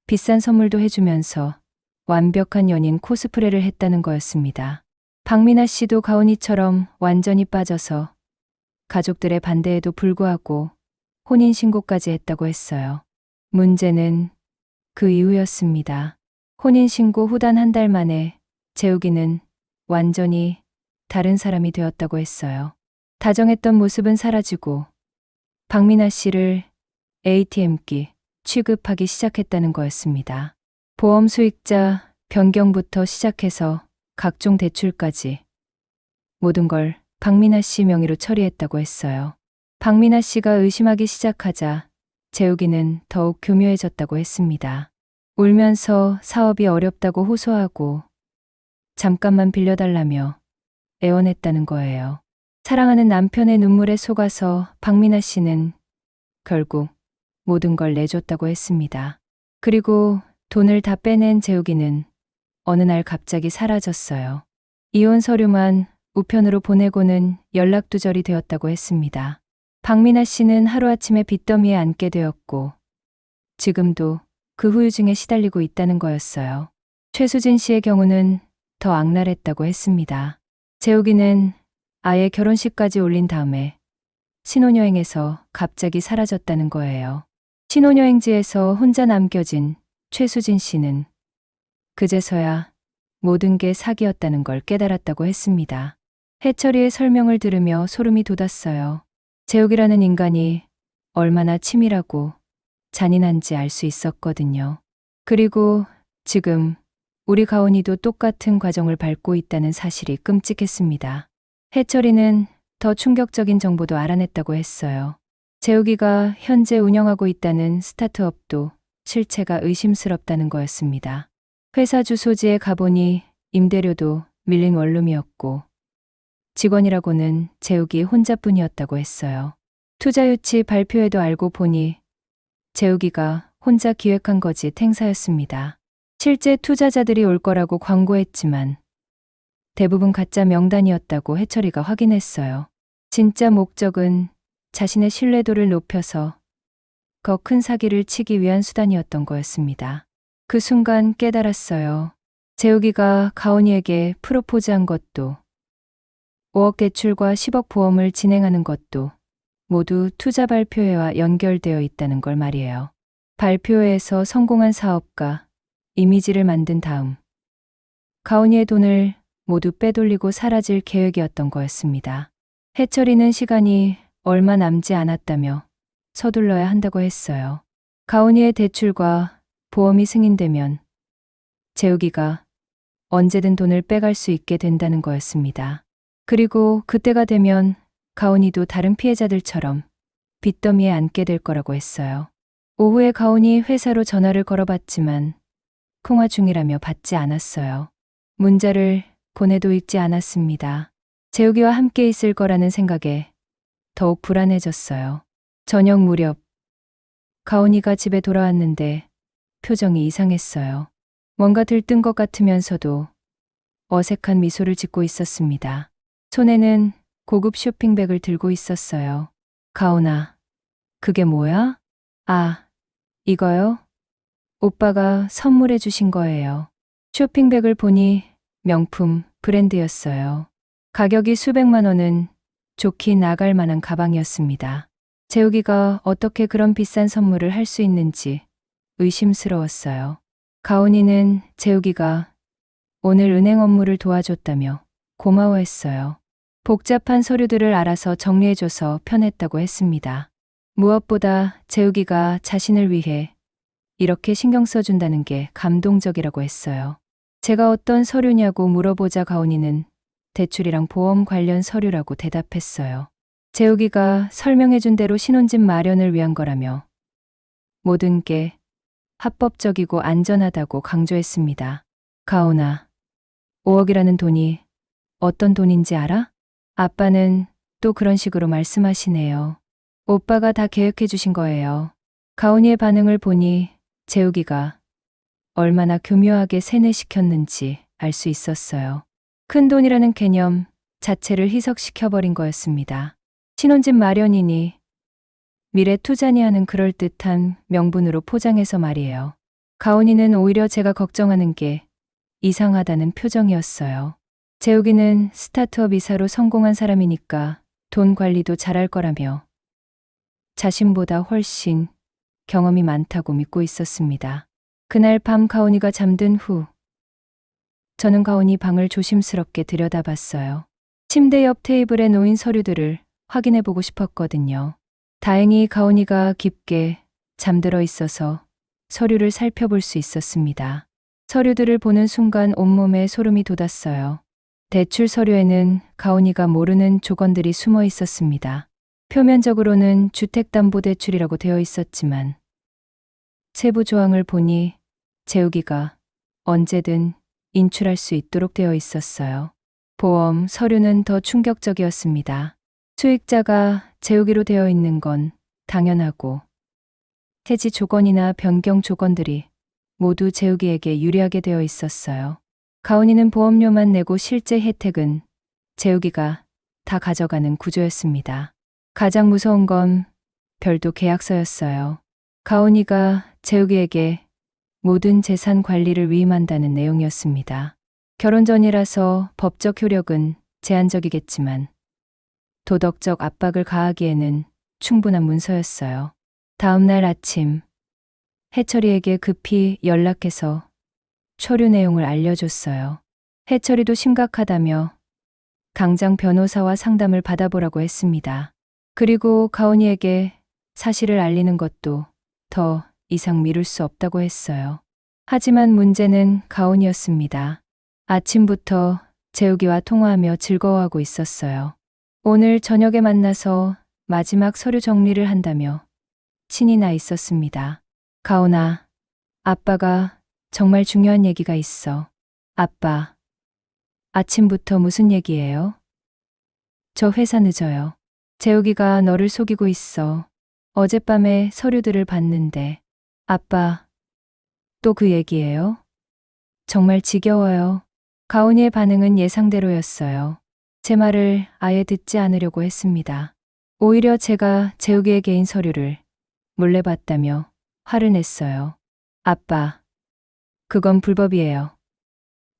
비싼 선물도 해주면서 완벽한 연인 코스프레를 했다는 거였습니다. 박민아 씨도 가온이처럼 완전히 빠져서 가족들의 반대에도 불구하고 혼인신고까지 했다고 했어요. 문제는 그 이후였습니다. 혼인신고 후 단 한 달 만에 재욱이는 완전히 다른 사람이 되었다고 했어요. 다정했던 모습은 사라지고 박민아 씨를 ATM기 취급하기 시작했다는 거였습니다. 보험 수익자 변경부터 시작해서 각종 대출까지 모든 걸 박민아 씨 명의로 처리했다고 했어요. 박민아 씨가 의심하기 시작하자 재욱이는 더욱 교묘해졌다고 했습니다. 울면서 사업이 어렵다고 호소하고 잠깐만 빌려달라며 애원했다는 거예요. 사랑하는 남편의 눈물에 속아서 박민아 씨는 결국 모든 걸 내줬다고 했습니다. 그리고 돈을 다 빼낸 재욱이는 어느 날 갑자기 사라졌어요. 이혼 서류만 우편으로 보내고는 연락두절이 되었다고 했습니다. 박민아 씨는 하루아침에 빚더미에 앉게 되었고 지금도 그 후유증에 시달리고 있다는 거였어요. 최수진 씨의 경우는 더 악랄했다고 했습니다. 재욱이는 아예 결혼식까지 올린 다음에 신혼여행에서 갑자기 사라졌다는 거예요. 신혼여행지에서 혼자 남겨진 최수진 씨는 그제서야 모든 게 사기였다는 걸 깨달았다고 했습니다. 해철이의 설명을 들으며 소름이 돋았어요. 재욱이라는 인간이 얼마나 치밀하고 잔인한지 알 수 있었거든요. 그리고 지금 우리 가온이도 똑같은 과정을 밟고 있다는 사실이 끔찍했습니다. 해철이는 더 충격적인 정보도 알아냈다고 했어요. 재욱이가 현재 운영하고 있다는 스타트업도 실체가 의심스럽다는 거였습니다. 회사 주소지에 가보니 임대료도 밀린 원룸이었고 직원이라고는 재욱이 혼자뿐이었다고 했어요. 투자 유치 발표회도 알고 보니 재욱이가 혼자 기획한 거짓 행사였습니다. 실제 투자자들이 올 거라고 광고했지만 대부분 가짜 명단이었다고 해철이가 확인했어요. 진짜 목적은 자신의 신뢰도를 높여서 더 큰 사기를 치기 위한 수단이었던 거였습니다. 그 순간 깨달았어요. 재욱이가 가온이에게 프로포즈한 것도 5억 대출과 10억 보험을 진행하는 것도 모두 투자 발표회와 연결되어 있다는 걸 말이에요. 발표회에서 성공한 사업가, 이미지를 만든 다음 가온이의 돈을 모두 빼돌리고 사라질 계획이었던 거였습니다. 해철이는 시간이 얼마 남지 않았다며 서둘러야 한다고 했어요. 가온이의 대출과 보험이 승인되면 재욱이가 언제든 돈을 빼갈 수 있게 된다는 거였습니다. 그리고 그때가 되면 가온이도 다른 피해자들처럼 빚더미에 앉게 될 거라고 했어요. 오후에 가온이 회사로 전화를 걸어봤지만 통화 중이라며 받지 않았어요. 문자를 보내도 읽지 않았습니다. 재욱이와 함께 있을 거라는 생각에 더욱 불안해졌어요. 저녁 무렵 가온이가 집에 돌아왔는데 표정이 이상했어요. 뭔가 들뜬 것 같으면서도 어색한 미소를 짓고 있었습니다. 손에는 고급 쇼핑백을 들고 있었어요. 가온아, 그게 뭐야? 아, 이거요? 오빠가 선물해 주신 거예요. 쇼핑백을 보니 명품 브랜드였어요. 가격이 수백만 원은 좋게 나갈 만한 가방이었습니다. 재욱이가 어떻게 그런 비싼 선물을 할 수 있는지 의심스러웠어요. 가온이는 재욱이가 오늘 은행 업무를 도와줬다며 고마워했어요. 복잡한 서류들을 알아서 정리해줘서 편했다고 했습니다. 무엇보다 재욱이가 자신을 위해 이렇게 신경 써준다는 게 감동적이라고 했어요. 제가 어떤 서류냐고 물어보자 가온이는 대출이랑 보험 관련 서류라고 대답했어요. 재욱이가 설명해준 대로 신혼집 마련을 위한 거라며 모든 게 합법적이고 안전하다고 강조했습니다. 가온아, 5억이라는 돈이 어떤 돈인지 알아? 아빠는 또 그런 식으로 말씀하시네요. 오빠가 다 계획해 주신 거예요. 가온이의 반응을 보니 재욱이가 얼마나 교묘하게 세뇌시켰는지 알 수 있었어요. 큰 돈이라는 개념 자체를 희석시켜버린 거였습니다. 신혼집 마련이니 미래 투자니 하는 그럴듯한 명분으로 포장해서 말이에요. 가온이는 오히려 제가 걱정하는 게 이상하다는 표정이었어요. 재욱이는 스타트업 이사로 성공한 사람이니까 돈 관리도 잘할 거라며 자신보다 훨씬 경험이 많다고 믿고 있었습니다. 그날 밤 가온이가 잠든 후 저는 가온이 방을 조심스럽게 들여다봤어요. 침대 옆 테이블에 놓인 서류들을 확인해보고 싶었거든요. 다행히 가온이가 깊게 잠들어 있어서 서류를 살펴볼 수 있었습니다. 서류들을 보는 순간 온몸에 소름이 돋았어요. 대출 서류에는 가온이가 모르는 조건들이 숨어 있었습니다. 표면적으로는 주택담보대출이라고 되어 있었지만 세부 조항을 보니 재욱이가 언제든 인출할 수 있도록 되어 있었어요. 보험 서류는 더 충격적이었습니다. 수익자가 재욱이로 되어 있는 건 당연하고 해지 조건이나 변경 조건들이 모두 재욱이에게 유리하게 되어 있었어요. 가온이는 보험료만 내고 실제 혜택은 재욱이가 다 가져가는 구조였습니다. 가장 무서운 건 별도 계약서였어요. 가온이가 재욱이에게 모든 재산 관리를 위임한다는 내용이었습니다. 결혼 전이라서 법적 효력은 제한적이겠지만 도덕적 압박을 가하기에는 충분한 문서였어요. 다음 날 아침 해철이에게 급히 연락해서 서류 내용을 알려줬어요. 해철이도 심각하다며 당장 변호사와 상담을 받아보라고 했습니다. 그리고 가온이에게 사실을 알리는 것도 더 이상 미룰 수 없다고 했어요. 하지만 문제는 가온이었습니다. 아침부터 재욱이와 통화하며 즐거워하고 있었어요. 오늘 저녁에 만나서 마지막 서류 정리를 한다며 신이 나 있었습니다. 가온아, 아빠가 정말 중요한 얘기가 있어. 아빠, 아침부터 무슨 얘기예요? 저 회사 늦어요. 재욱이가 너를 속이고 있어. 어젯밤에 서류들을 봤는데. 아빠, 또 그 얘기예요? 정말 지겨워요. 가온이의 반응은 예상대로였어요. 제 말을 아예 듣지 않으려고 했습니다. 오히려 제가 재욱이의 개인 서류를 몰래 봤다며 화를 냈어요. 아빠, 그건 불법이에요.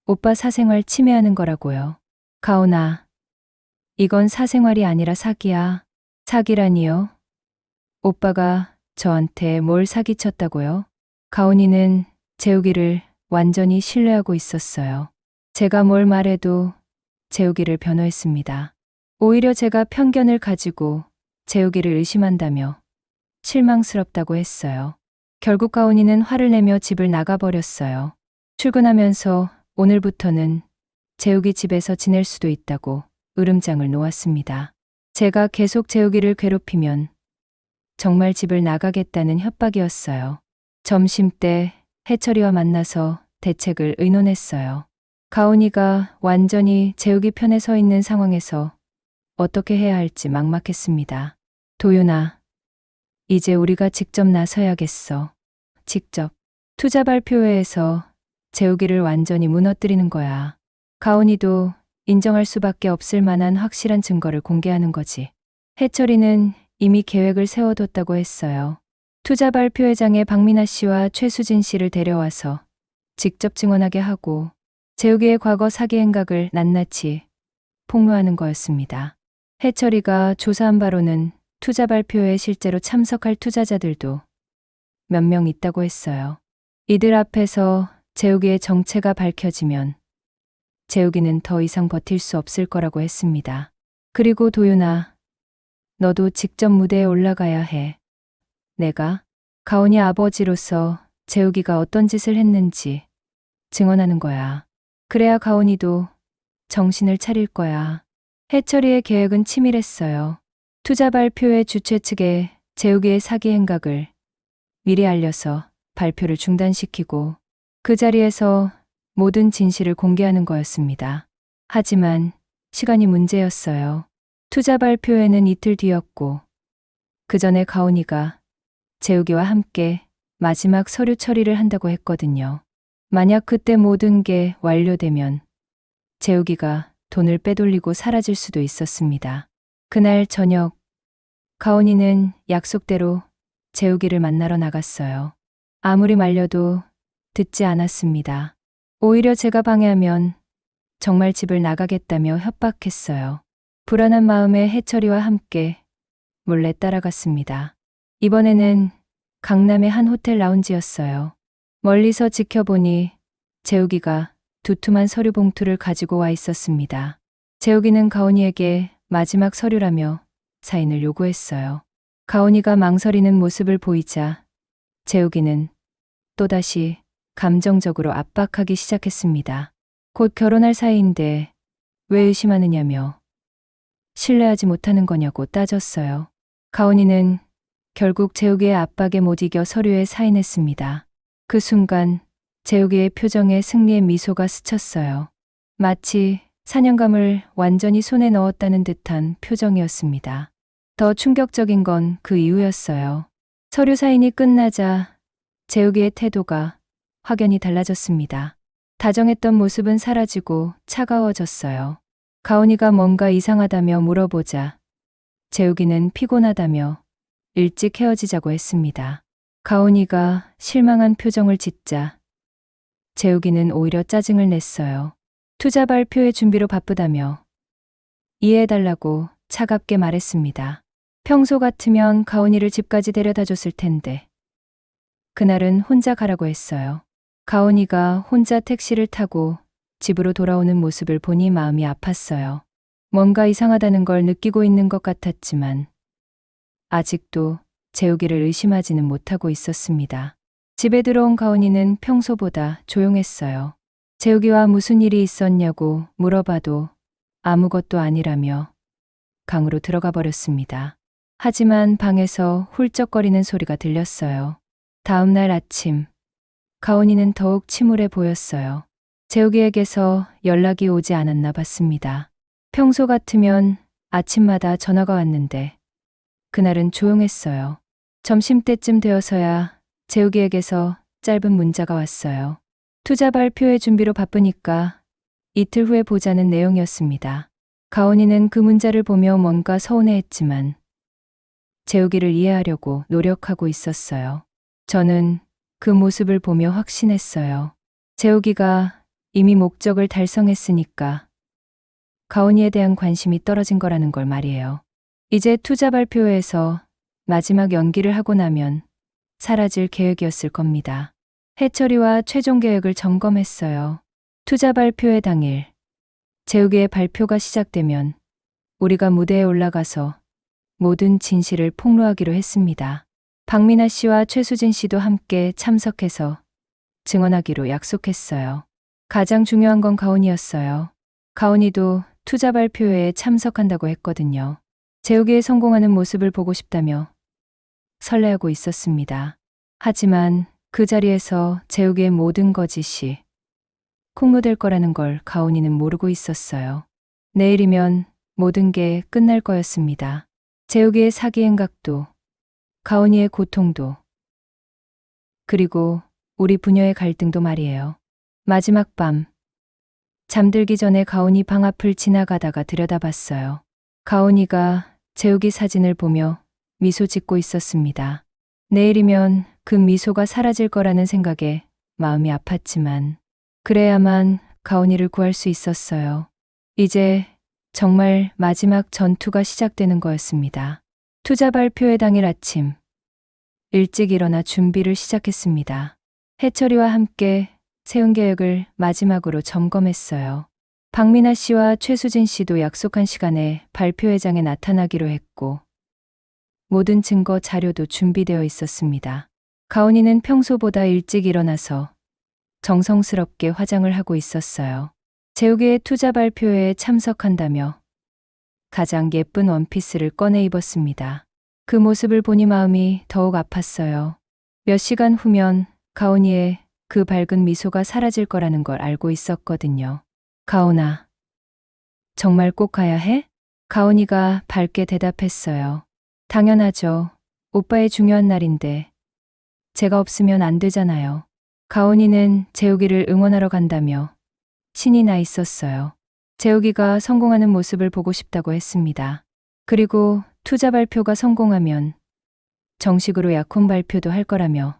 오빠 사생활 침해하는 거라고요. 가온아, 이건 사생활이 아니라 사기야. 사기라니요? 오빠가 저한테 뭘 사기쳤다고요? 가온이는 재욱이를 완전히 신뢰하고 있었어요. 제가 뭘 말해도 재욱이를 변호했습니다. 오히려 제가 편견을 가지고 재욱이를 의심한다며 실망스럽다고 했어요. 결국 가온이는 화를 내며 집을 나가버렸어요. 출근하면서 오늘부터는 재욱이 집에서 지낼 수도 있다고 으름장을 놓았습니다. 제가 계속 재욱이를 괴롭히면 정말 집을 나가겠다는 협박이었어요. 점심때 해철이와 만나서 대책을 의논했어요. 가온이가 완전히 재욱이 편에 서 있는 상황에서 어떻게 해야 할지 막막했습니다. 도윤아, 이제 우리가 직접 나서야겠어. 직접. 투자 발표회에서 재욱이를 완전히 무너뜨리는 거야. 가온이도 인정할 수밖에 없을 만한 확실한 증거를 공개하는 거지. 해철이는 이미 계획을 세워뒀다고 했어요. 투자 발표회장에 박민아 씨와 최수진 씨를 데려와서 직접 증언하게 하고 재욱이의 과거 사기 행각을 낱낱이 폭로하는 거였습니다. 해철이가 조사한 바로는 투자 발표회에 실제로 참석할 투자자들도 몇 명 있다고 했어요. 이들 앞에서 재욱이의 정체가 밝혀지면 재욱이는 더 이상 버틸 수 없을 거라고 했습니다. 그리고 도윤아, 너도 직접 무대에 올라가야 해. 내가 가온이 아버지로서 재욱이가 어떤 짓을 했는지 증언하는 거야. 그래야 가온이도 정신을 차릴 거야. 해철이의 계획은 치밀했어요. 투자 발표의 주최 측에 재욱이의 사기 행각을 미리 알려서 발표를 중단시키고 그 자리에서 모든 진실을 공개하는 거였습니다. 하지만 시간이 문제였어요. 투자 발표회는 이틀 뒤였고 그 전에 가온이가 재욱이와 함께 마지막 서류 처리를 한다고 했거든요. 만약 그때 모든 게 완료되면 재욱이가 돈을 빼돌리고 사라질 수도 있었습니다. 그날 저녁 가온이는 약속대로 재욱이를 만나러 나갔어요. 아무리 말려도 듣지 않았습니다. 오히려 제가 방해하면 정말 집을 나가겠다며 협박했어요. 불안한 마음에 해철이와 함께 몰래 따라갔습니다. 이번에는 강남의 한 호텔 라운지였어요. 멀리서 지켜보니 재욱이가 두툼한 서류 봉투를 가지고 와 있었습니다. 재욱이는 가온이에게 마지막 서류라며 사인을 요구했어요. 가온이가 망설이는 모습을 보이자 재욱이는 또다시 감정적으로 압박하기 시작했습니다. 곧 결혼할 사이인데 왜 의심하느냐며 신뢰하지 못하는 거냐고 따졌어요. 가온이는 결국 재욱이의 압박에 못 이겨 서류에 사인했습니다. 그 순간 재욱이의 표정에 승리의 미소가 스쳤어요. 마치 사냥감을 완전히 손에 넣었다는 듯한 표정이었습니다. 더 충격적인 건 그 이유였어요. 서류 사인이 끝나자 재욱이의 태도가 확연히 달라졌습니다. 다정했던 모습은 사라지고 차가워졌어요. 가온이가 뭔가 이상하다며 물어보자 재욱이는 피곤하다며 일찍 헤어지자고 했습니다. 가온이가 실망한 표정을 짓자 재욱이는 오히려 짜증을 냈어요. 투자 발표회 준비로 바쁘다며 이해해달라고 차갑게 말했습니다. 평소 같으면 가온이를 집까지 데려다 줬을 텐데 그날은 혼자 가라고 했어요. 가온이가 혼자 택시를 타고 집으로 돌아오는 모습을 보니 마음이 아팠어요. 뭔가 이상하다는 걸 느끼고 있는 것 같았지만 아직도 재욱이를 의심하지는 못하고 있었습니다. 집에 들어온 가온이는 평소보다 조용했어요. 재욱이와 무슨 일이 있었냐고 물어봐도 아무것도 아니라며 방으로 들어가 버렸습니다. 하지만 방에서 훌쩍거리는 소리가 들렸어요. 다음 날 아침, 가온이는 더욱 침울해 보였어요. 재욱이에게서 연락이 오지 않았나 봤습니다. 평소 같으면 아침마다 전화가 왔는데 그날은 조용했어요. 점심때쯤 되어서야 재욱이에게서 짧은 문자가 왔어요. 투자 발표회 준비로 바쁘니까 이틀 후에 보자는 내용이었습니다. 가온이는 그 문자를 보며 뭔가 서운해했지만 재욱이를 이해하려고 노력하고 있었어요. 저는 그 모습을 보며 확신했어요. 재욱이가 이미 목적을 달성했으니까 가온이에 대한 관심이 떨어진 거라는 걸 말이에요. 이제 투자 발표회에서 마지막 연기를 하고 나면 사라질 계획이었을 겁니다. 해철이와 최종 계획을 점검했어요. 투자 발표회 당일 재욱이의 발표가 시작되면 우리가 무대에 올라가서 모든 진실을 폭로하기로 했습니다. 박민아 씨와 최수진 씨도 함께 참석해서 증언하기로 약속했어요. 가장 중요한 건 가온이었어요. 가온이도 투자 발표회에 참석한다고 했거든요. 재욱이의 성공하는 모습을 보고 싶다며 설레하고 있었습니다. 하지만 그 자리에서 재욱이의 모든 거짓이 폭로될 거라는 걸 가온이는 모르고 있었어요. 내일이면 모든 게 끝날 거였습니다. 재욱이의 사기 행각도, 가온이의 고통도, 그리고 우리 부녀의 갈등도 말이에요. 마지막 밤, 잠들기 전에 가온이 방 앞을 지나가다가 들여다봤어요. 가온이가 재욱이 사진을 보며 미소 짓고 있었습니다. 내일이면 그 미소가 사라질 거라는 생각에 마음이 아팠지만 그래야만 가온이를 구할 수 있었어요. 이제 정말 마지막 전투가 시작되는 거였습니다. 투자 발표회 당일 아침, 일찍 일어나 준비를 시작했습니다. 해철이와 함께 세운 계획을 마지막으로 점검했어요. 박민아 씨와 최수진 씨도 약속한 시간에 발표회장에 나타나기로 했고 모든 증거 자료도 준비되어 있었습니다. 가온이는 평소보다 일찍 일어나서 정성스럽게 화장을 하고 있었어요. 재욱이의 투자 발표회에 참석한다며 가장 예쁜 원피스를 꺼내 입었습니다. 그 모습을 보니 마음이 더욱 아팠어요. 몇 시간 후면 가온이의 그 밝은 미소가 사라질 거라는 걸 알고 있었거든요. 가온아, 정말 꼭 가야 해? 가온이가 밝게 대답했어요. 당연하죠. 오빠의 중요한 날인데 제가 없으면 안 되잖아요. 가온이는 재욱이를 응원하러 간다며 신이 나 있었어요. 재욱이가 성공하는 모습을 보고 싶다고 했습니다. 그리고 투자 발표가 성공하면 정식으로 약혼 발표도 할 거라며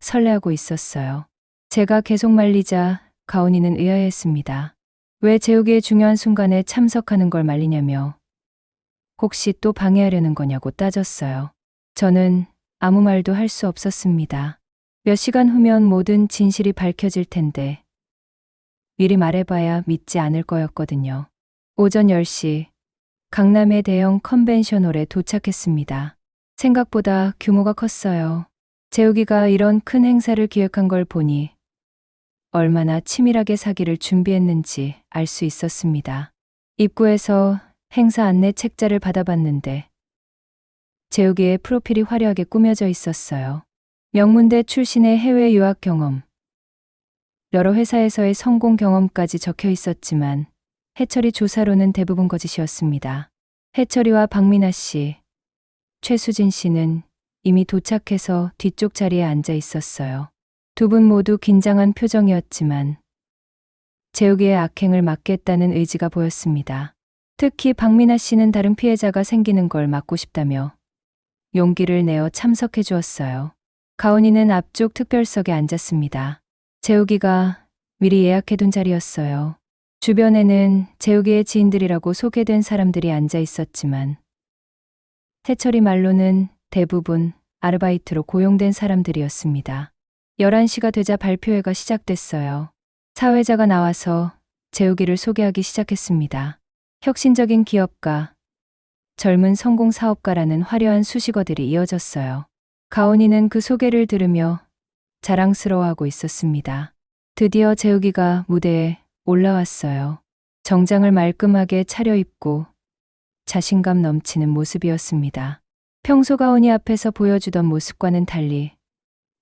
설레하고 있었어요. 제가 계속 말리자 가온이는 의아해했습니다. 왜 재욱이의 중요한 순간에 참석하는 걸 말리냐며 혹시 또 방해하려는 거냐고 따졌어요. 저는 아무 말도 할 수 없었습니다. 몇 시간 후면 모든 진실이 밝혀질 텐데 미리 말해봐야 믿지 않을 거였거든요. 오전 10시 강남의 대형 컨벤션홀에 도착했습니다. 생각보다 규모가 컸어요. 재욱이가 이런 큰 행사를 기획한 걸 보니 얼마나 치밀하게 사기를 준비했는지 알 수 있었습니다. 입구에서 행사 안내 책자를 받아봤는데 재욱이의 프로필이 화려하게 꾸며져 있었어요. 명문대 출신의 해외 유학 경험, 여러 회사에서의 성공 경험까지 적혀 있었지만 해철이 조사로는 대부분 거짓이었습니다. 해철이와 박민아 씨, 최수진 씨는 이미 도착해서 뒤쪽 자리에 앉아 있었어요. 두 분 모두 긴장한 표정이었지만 재욱이의 악행을 막겠다는 의지가 보였습니다. 특히 박민아 씨는 다른 피해자가 생기는 걸 막고 싶다며 용기를 내어 참석해 주었어요. 가온이는 앞쪽 특별석에 앉았습니다. 재욱이가 미리 예약해둔 자리였어요. 주변에는 재욱이의 지인들이라고 소개된 사람들이 앉아 있었지만 해철이 말로는 대부분 아르바이트로 고용된 사람들이었습니다. 11시가 되자 발표회가 시작됐어요. 사회자가 나와서 재욱이를 소개하기 시작했습니다. 혁신적인 기업가, 젊은 성공 사업가라는 화려한 수식어들이 이어졌어요. 가온이는 그 소개를 들으며 자랑스러워하고 있었습니다. 드디어 재욱이가 무대에 올라왔어요. 정장을 말끔하게 차려입고 자신감 넘치는 모습이었습니다. 평소 가온이 앞에서 보여주던 모습과는 달리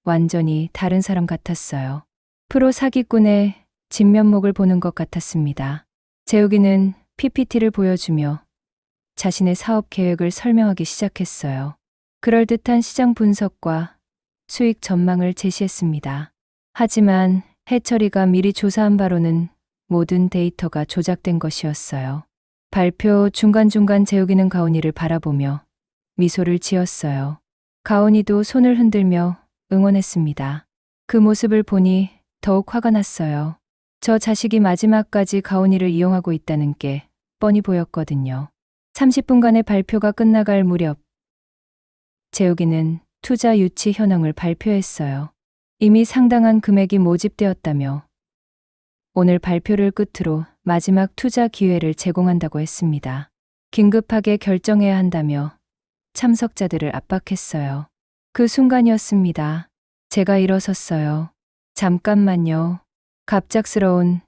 완전히 다른 사람 같았어요. 프로 사기꾼의 진면목을 보는 것 같았습니다. 재욱이는 PPT를 보여주며 자신의 사업 계획을 설명하기 시작했어요. 그럴듯한 시장 분석과 수익 전망을 제시했습니다. 하지만 해철이가 미리 조사한 바로는 모든 데이터가 조작된 것이었어요. 발표 중간중간 재욱이는 가온이를 바라보며 미소를 지었어요. 가온이도 손을 흔들며 응원했습니다. 그 모습을 보니 더욱 화가 났어요. 저 자식이 마지막까지 가온이를 이용하고 있다는 게 뻔히 보였거든요. 30분간의 발표가 끝나갈 무렵 재욱이는 투자 유치 현황을 발표했어요. 이미 상당한 금액이 모집되었다며 오늘 발표를 끝으로 마지막 투자 기회를 제공한다고 했습니다. 긴급하게 결정해야 한다며 참석자들을 압박했어요. 그 순간이었습니다. 제가 일어섰어요. 잠깐만요. 갑작스러운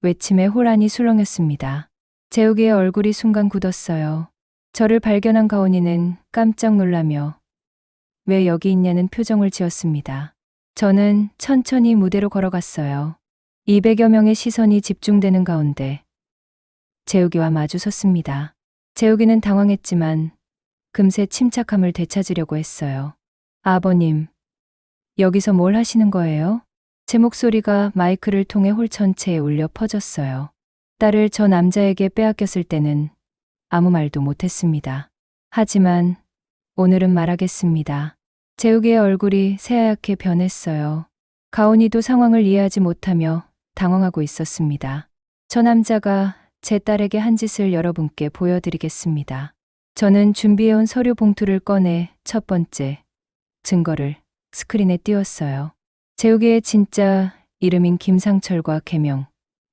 외침에 호란이 술렁였습니다. 재욱이의 얼굴이 순간 굳었어요. 저를 발견한 가온이는 깜짝 놀라며 왜 여기 있냐는 표정을 지었습니다. 저는 천천히 무대로 걸어갔어요. 200여 명의 시선이 집중되는 가운데 재욱이와 마주 섰습니다. 재욱이는 당황했지만 금세 침착함을 되찾으려고 했어요. 아버님, 여기서 뭘 하시는 거예요? 제 목소리가 마이크를 통해 홀 전체에 울려 퍼졌어요. 딸을 저 남자에게 빼앗겼을 때는 아무 말도 못했습니다. 하지만 오늘은 말하겠습니다. 재욱이의 얼굴이 새하얗게 변했어요. 가온이도 상황을 이해하지 못하며 당황하고 있었습니다. 저 남자가 제 딸에게 한 짓을 여러분께 보여드리겠습니다. 저는 준비해온 서류 봉투를 꺼내 첫 번째 증거를 스크린에 띄웠어요. 재욱이의 진짜 이름인 김상철과 개명,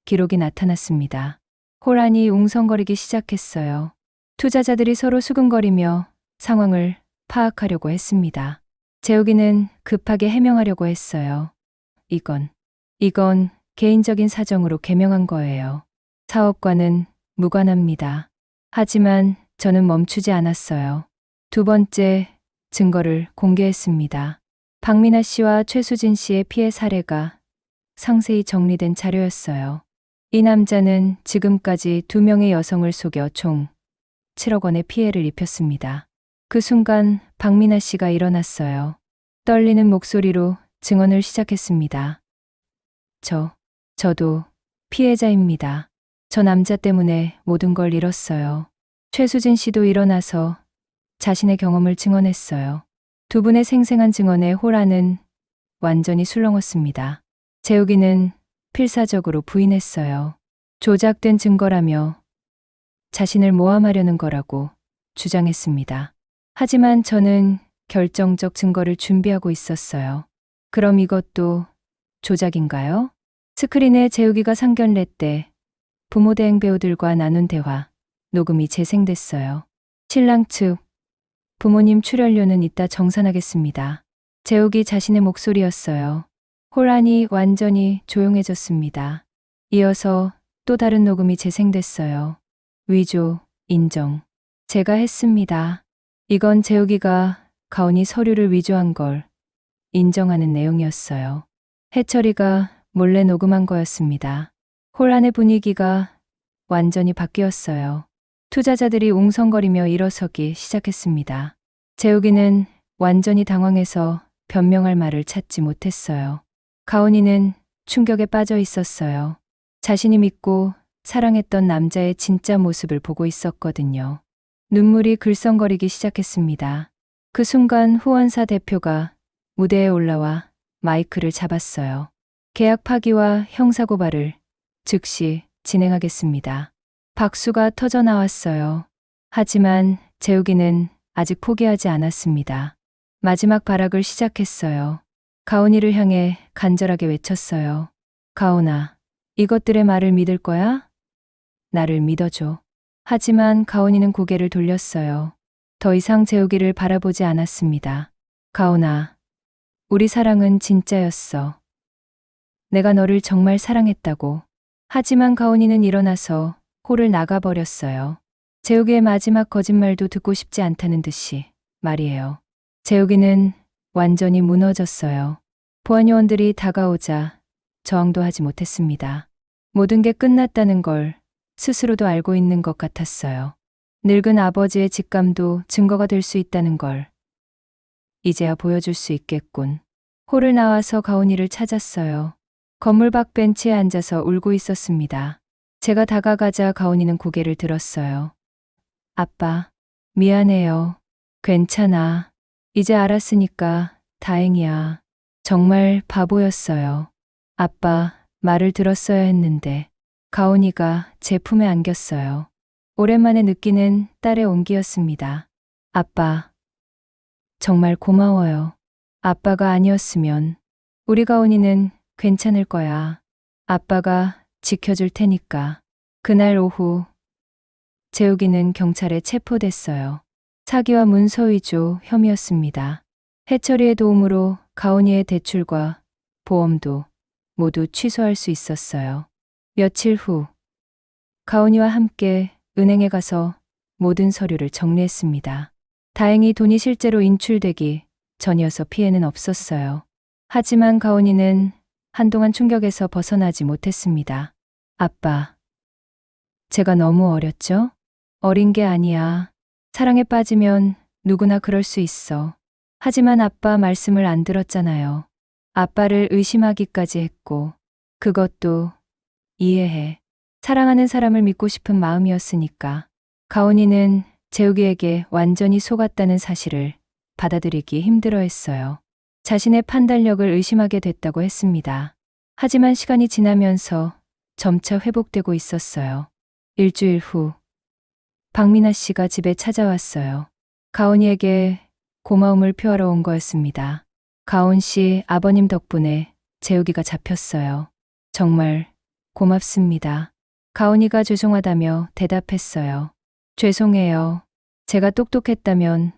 기록이 나타났습니다. 호란이 웅성거리기 시작했어요. 투자자들이 서로 수근거리며 상황을 파악하려고 했습니다. 재욱이는 급하게 해명하려고 했어요. 이건 개인적인 사정으로 개명한 거예요. 사업과는 무관합니다. 하지만 저는 멈추지 않았어요. 두 번째, 증거를 공개했습니다. 박민아 씨와 최수진 씨의 피해 사례가 상세히 정리된 자료였어요. 이 남자는 지금까지 2명의 여성을 속여 총 7억 원의 피해를 입혔습니다. 그 순간 박민아 씨가 일어났어요. 떨리는 목소리로 증언을 시작했습니다. 저도 피해자입니다. 저 남자 때문에 모든 걸 잃었어요. 최수진 씨도 일어나서 자신의 경험을 증언했어요. 두 분의 생생한 증언에 호라는 완전히 술렁었습니다. 재욱이는 필사적으로 부인했어요. 조작된 증거라며 자신을 모함하려는 거라고 주장했습니다. 하지만 저는 결정적 증거를 준비하고 있었어요. 그럼 이것도 조작인가요? 스크린에 재욱이가 상견례 때 부모 대행 배우들과 나눈 대화, 녹음이 재생됐어요. 신랑 측, 부모님 출연료는 이따 정산하겠습니다. 재욱이 자신의 목소리였어요. 혼란이 완전히 조용해졌습니다. 이어서 또 다른 녹음이 재생됐어요. 위조, 인정. 제가 했습니다. 이건 재욱이가 가온이 서류를 위조한 걸 인정하는 내용이었어요. 해철이가 몰래 녹음한 거였습니다. 혼란의 분위기가 완전히 바뀌었어요. 투자자들이 웅성거리며 일어서기 시작했습니다. 재욱이는 완전히 당황해서 변명할 말을 찾지 못했어요. 가온이는 충격에 빠져 있었어요. 자신이 믿고 사랑했던 남자의 진짜 모습을 보고 있었거든요. 눈물이 글썽거리기 시작했습니다. 그 순간 후원사 대표가 무대에 올라와 마이크를 잡았어요. 계약 파기와 형사고발을 즉시 진행하겠습니다. 박수가 터져 나왔어요. 하지만 재욱이는 아직 포기하지 않았습니다. 마지막 발악을 시작했어요. 가온이를 향해 간절하게 외쳤어요. 가온아, 이것들의 말을 믿을 거야? 나를 믿어줘. 하지만 가온이는 고개를 돌렸어요. 더 이상 재욱이를 바라보지 않았습니다. 가온아, 우리 사랑은 진짜였어. 내가 너를 정말 사랑했다고. 하지만 가온이는 일어나서 홀을 나가버렸어요. 재욱이의 마지막 거짓말도 듣고 싶지 않다는 듯이 말이에요. 재욱이는 완전히 무너졌어요. 보안요원들이 다가오자 저항도 하지 못했습니다. 모든 게 끝났다는 걸 스스로도 알고 있는 것 같았어요. 늙은 아버지의 직감도 증거가 될 수 있다는 걸 이제야 보여줄 수 있겠군. 홀을 나와서 가온이를 찾았어요. 건물 밖 벤치에 앉아서 울고 있었습니다. 제가 다가가자 가온이는 고개를 들었어요. 아빠, 미안해요. 괜찮아. 이제 알았으니까 다행이야. 정말 바보였어요. 아빠, 말을 들었어야 했는데. 가온이가 제 품에 안겼어요. 오랜만에 느끼는 딸의 온기였습니다. 아빠, 정말 고마워요. 아빠가 아니었으면 우리 가온이는 괜찮을 거야. 아빠가 지켜줄 테니까. 그날 오후 재욱이는 경찰에 체포됐어요. 사기와 문서 위조 혐의였습니다. 해철이의 도움으로 가온이의 대출과 보험도 모두 취소할 수 있었어요. 며칠 후 가온이와 함께 은행에 가서 모든 서류를 정리했습니다. 다행히 돈이 실제로 인출되기 전이어서 피해는 없었어요. 하지만 가온이는 한동안 충격에서 벗어나지 못했습니다. 아빠, 제가 너무 어렸죠? 어린 게 아니야. 사랑에 빠지면 누구나 그럴 수 있어. 하지만 아빠 말씀을 안 들었잖아요. 아빠를 의심하기까지 했고, 그것도 이해해. 사랑하는 사람을 믿고 싶은 마음이었으니까. 가온이는 재욱이에게 완전히 속았다는 사실을 받아들이기 힘들어했어요. 자신의 판단력을 의심하게 됐다고 했습니다. 하지만 시간이 지나면서 점차 회복되고 있었어요. 일주일 후 박민아 씨가 집에 찾아왔어요. 가온이에게 고마움을 표하러 온 거였습니다. 가온 씨 아버님 덕분에 재욱이가 잡혔어요. 정말 고맙습니다. 가온이가 죄송하다며 대답했어요. 죄송해요. 제가 똑똑했다면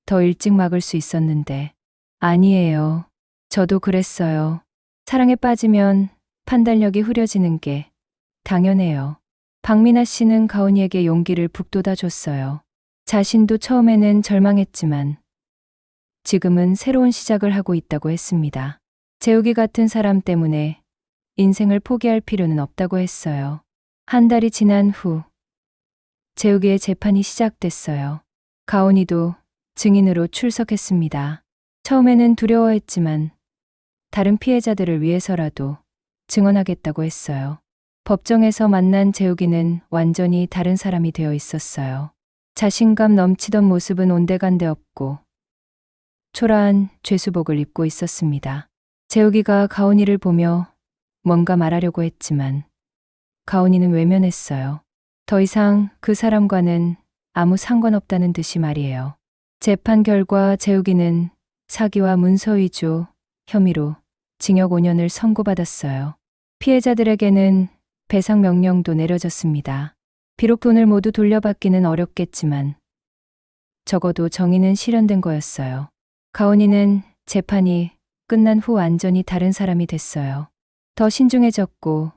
더 일찍 막을 수 있었는데. 아니에요. 저도 그랬어요. 사랑에 빠지면 판단력이 흐려지는 게 당연해요. 박민아 씨는 가온이에게 용기를 북돋아 줬어요. 자신도 처음에는 절망했지만 지금은 새로운 시작을 하고 있다고 했습니다. 재욱이 같은 사람 때문에 인생을 포기할 필요는 없다고 했어요. 한 달이 지난 후 재욱이의 재판이 시작됐어요. 가온이도 증인으로 출석했습니다. 처음에는 두려워했지만 다른 피해자들을 위해서라도 증언하겠다고 했어요. 법정에서 만난 재욱이는 완전히 다른 사람이 되어 있었어요. 자신감 넘치던 모습은 온데간데 없고 초라한 죄수복을 입고 있었습니다. 재욱이가 가온이를 보며 뭔가 말하려고 했지만 가온이는 외면했어요. 더 이상 그 사람과는 아무 상관없다는 듯이 말이에요. 재판 결과 재욱이는 사기와 문서 위조 혐의로 징역 5년을 선고받았어요. 피해자들에게는 배상 명령도 내려졌습니다. 비록 돈을 모두 돌려받기는 어렵겠지만 적어도 정의는 실현된 거였어요. 가온이는 재판이 끝난 후 완전히 다른 사람이 됐어요. 더 신중해졌고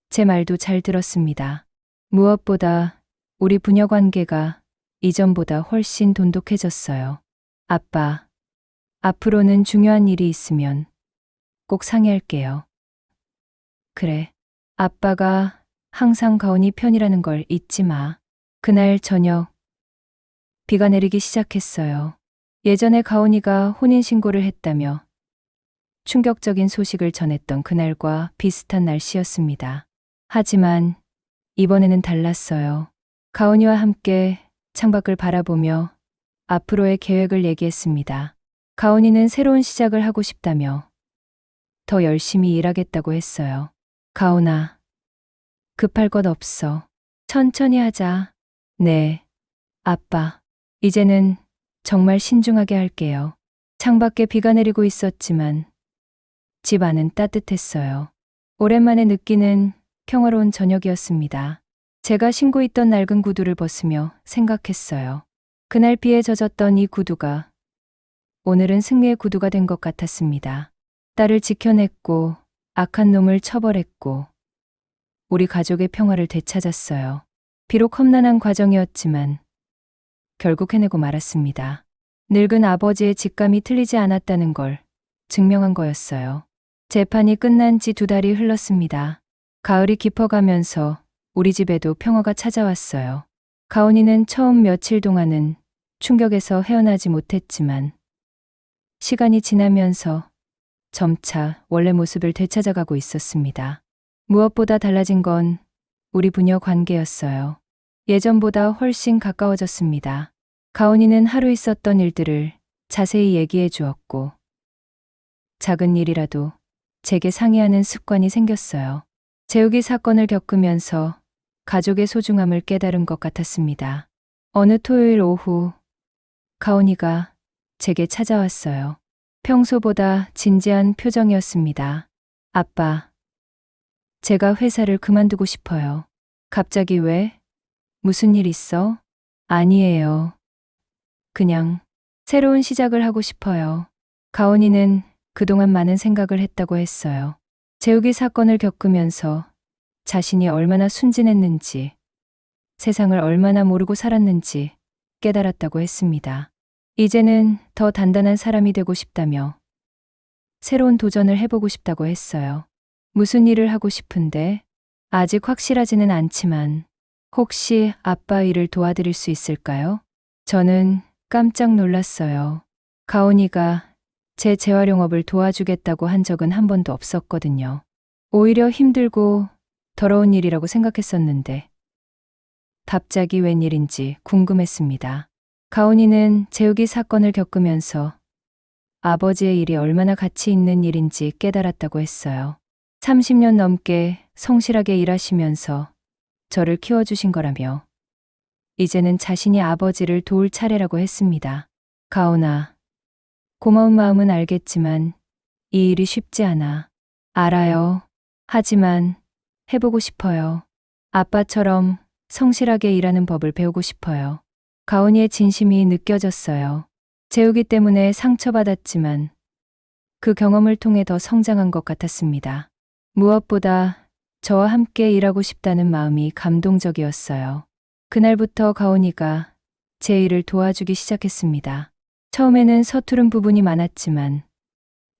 제 말도 잘 들었습니다. 무엇보다 우리 부녀 관계가 이전보다 훨씬 돈독해졌어요. 아빠, 앞으로는 중요한 일이 있으면 꼭 상의할게요. 그래. 아빠가 항상 가온이 편이라는 걸 잊지 마. 그날 저녁 비가 내리기 시작했어요. 예전에 가온이가 혼인신고를 했다며 충격적인 소식을 전했던 그날과 비슷한 날씨였습니다. 하지만 이번에는 달랐어요. 가온이와 함께 창밖을 바라보며 앞으로의 계획을 얘기했습니다. 가온이는 새로운 시작을 하고 싶다며 더 열심히 일하겠다고 했어요. 가온아, 급할 것 없어. 천천히 하자. 네, 아빠. 이제는 정말 신중하게 할게요. 창밖에 비가 내리고 있었지만 집 안은 따뜻했어요. 오랜만에 느끼는 평화로운 저녁이었습니다. 제가 신고 있던 낡은 구두를 벗으며 생각했어요. 그날 비에 젖었던 이 구두가 오늘은 승리의 구두가 된 것 같았습니다. 딸을 지켜냈고 악한 놈을 처벌했고 우리 가족의 평화를 되찾았어요. 비록 험난한 과정이었지만 결국 해내고 말았습니다. 늙은 아버지의 직감이 틀리지 않았다는 걸 증명한 거였어요. 재판이 끝난 지 2달이 흘렀습니다. 가을이 깊어가면서 우리 집에도 평화가 찾아왔어요. 가온이는 처음 며칠 동안은 충격에서 헤어나지 못했지만 시간이 지나면서 점차 원래 모습을 되찾아가고 있었습니다. 무엇보다 달라진 건 우리 부녀 관계였어요. 예전보다 훨씬 가까워졌습니다. 가온이는 하루 있었던 일들을 자세히 얘기해 주었고 작은 일이라도 제게 상의하는 습관이 생겼어요. 재욱이 사건을 겪으면서 가족의 소중함을 깨달은 것 같았습니다. 어느 토요일 오후 가온이가 제게 찾아왔어요. 평소보다 진지한 표정이었습니다. 아빠, 제가 회사를 그만두고 싶어요. 갑자기 왜? 무슨 일 있어? 아니에요. 그냥 새로운 시작을 하고 싶어요. 가온이는 그동안 많은 생각을 했다고 했어요. 재욱이 사건을 겪으면서 자신이 얼마나 순진했는지, 세상을 얼마나 모르고 살았는지 깨달았다고 했습니다. 이제는 더 단단한 사람이 되고 싶다며 새로운 도전을 해보고 싶다고 했어요. 무슨 일을 하고 싶은데? 아직 확실하지는 않지만 혹시 아빠 일을 도와드릴 수 있을까요? 저는 깜짝 놀랐어요. 가온이가 제 재활용업을 도와주겠다고 한 적은 한 번도 없었거든요. 오히려 힘들고 더러운 일이라고 생각했었는데 갑자기 웬일인지 궁금했습니다. 가온이는 재욱이 사건을 겪으면서 아버지의 일이 얼마나 가치 있는 일인지 깨달았다고 했어요. 30년 넘게 성실하게 일하시면서 저를 키워주신 거라며 이제는 자신이 아버지를 도울 차례라고 했습니다. 가온아, 고마운 마음은 알겠지만 이 일이 쉽지 않아. 알아요. 하지만 해보고 싶어요. 아빠처럼 성실하게 일하는 법을 배우고 싶어요. 가온이의 진심이 느껴졌어요. 재욱이 때문에 상처받았지만 그 경험을 통해 더 성장한 것 같았습니다. 무엇보다 저와 함께 일하고 싶다는 마음이 감동적이었어요. 그날부터 가온이가 제 일을 도와주기 시작했습니다. 처음에는 서투른 부분이 많았지만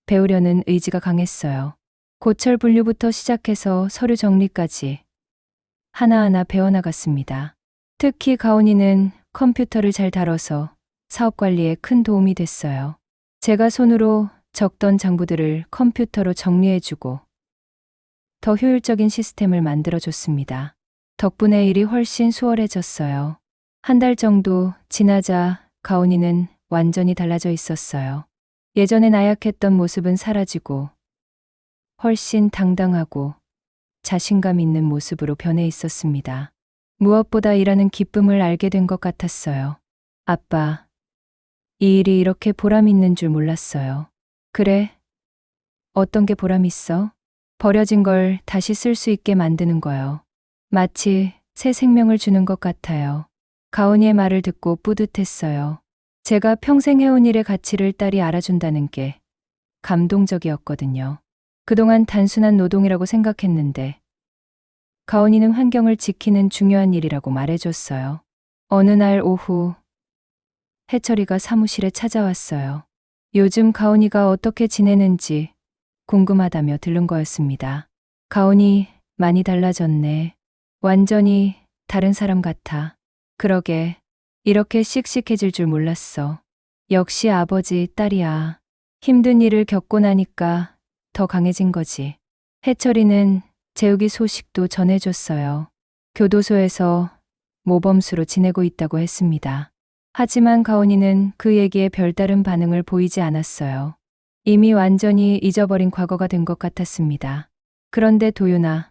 배우려는 의지가 강했어요. 고철 분류부터 시작해서 서류 정리까지 하나하나 배워나갔습니다. 특히 가온이는 컴퓨터를 잘 다뤄서 사업 관리에 큰 도움이 됐어요. 제가 손으로 적던 장부들을 컴퓨터로 정리해주고 더 효율적인 시스템을 만들어줬습니다. 덕분에 일이 훨씬 수월해졌어요. 한 달 정도 지나자 가온이는 완전히 달라져 있었어요. 예전에 나약했던 모습은 사라지고 훨씬 당당하고 자신감 있는 모습으로 변해 있었습니다. 무엇보다 일하는 기쁨을 알게 된 것 같았어요. 아빠, 이 일이 이렇게 보람 있는 줄 몰랐어요. 그래? 어떤 게 보람 있어? 버려진 걸 다시 쓸 수 있게 만드는 거요. 마치 새 생명을 주는 것 같아요. 가온이의 말을 듣고 뿌듯했어요. 제가 평생 해온 일의 가치를 딸이 알아준다는 게 감동적이었거든요. 그동안 단순한 노동이라고 생각했는데 가온이는 환경을 지키는 중요한 일이라고 말해줬어요. 어느 날 오후 해철이가 사무실에 찾아왔어요. 요즘 가온이가 어떻게 지내는지 궁금하다며 들른 거였습니다. 가온이 많이 달라졌네. 완전히 다른 사람 같아. 그러게, 이렇게 씩씩해질 줄 몰랐어. 역시 아버지, 딸이야. 힘든 일을 겪고 나니까 더 강해진 거지. 해철이는 재욱이 소식도 전해줬어요. 교도소에서 모범수로 지내고 있다고 했습니다. 하지만 가온이는 그 얘기에 별다른 반응을 보이지 않았어요. 이미 완전히 잊어버린 과거가 된 것 같았습니다. 그런데 도윤아,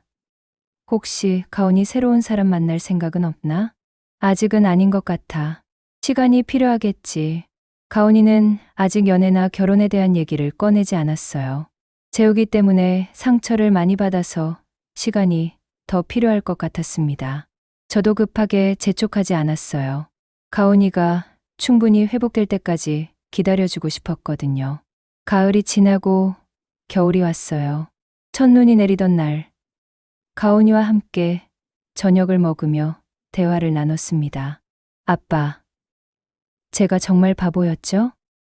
혹시 가온이 새로운 사람 만날 생각은 없나? 아직은 아닌 것 같아. 시간이 필요하겠지. 가온이는 아직 연애나 결혼에 대한 얘기를 꺼내지 않았어요. 재욱이 때문에 상처를 많이 받아서 시간이 더 필요할 것 같았습니다. 저도 급하게 재촉하지 않았어요. 가온이가 충분히 회복될 때까지 기다려주고 싶었거든요. 가을이 지나고 겨울이 왔어요. 첫눈이 내리던 날, 가온이와 함께 저녁을 먹으며 대화를 나눴습니다. 아빠, 제가 정말 바보였죠?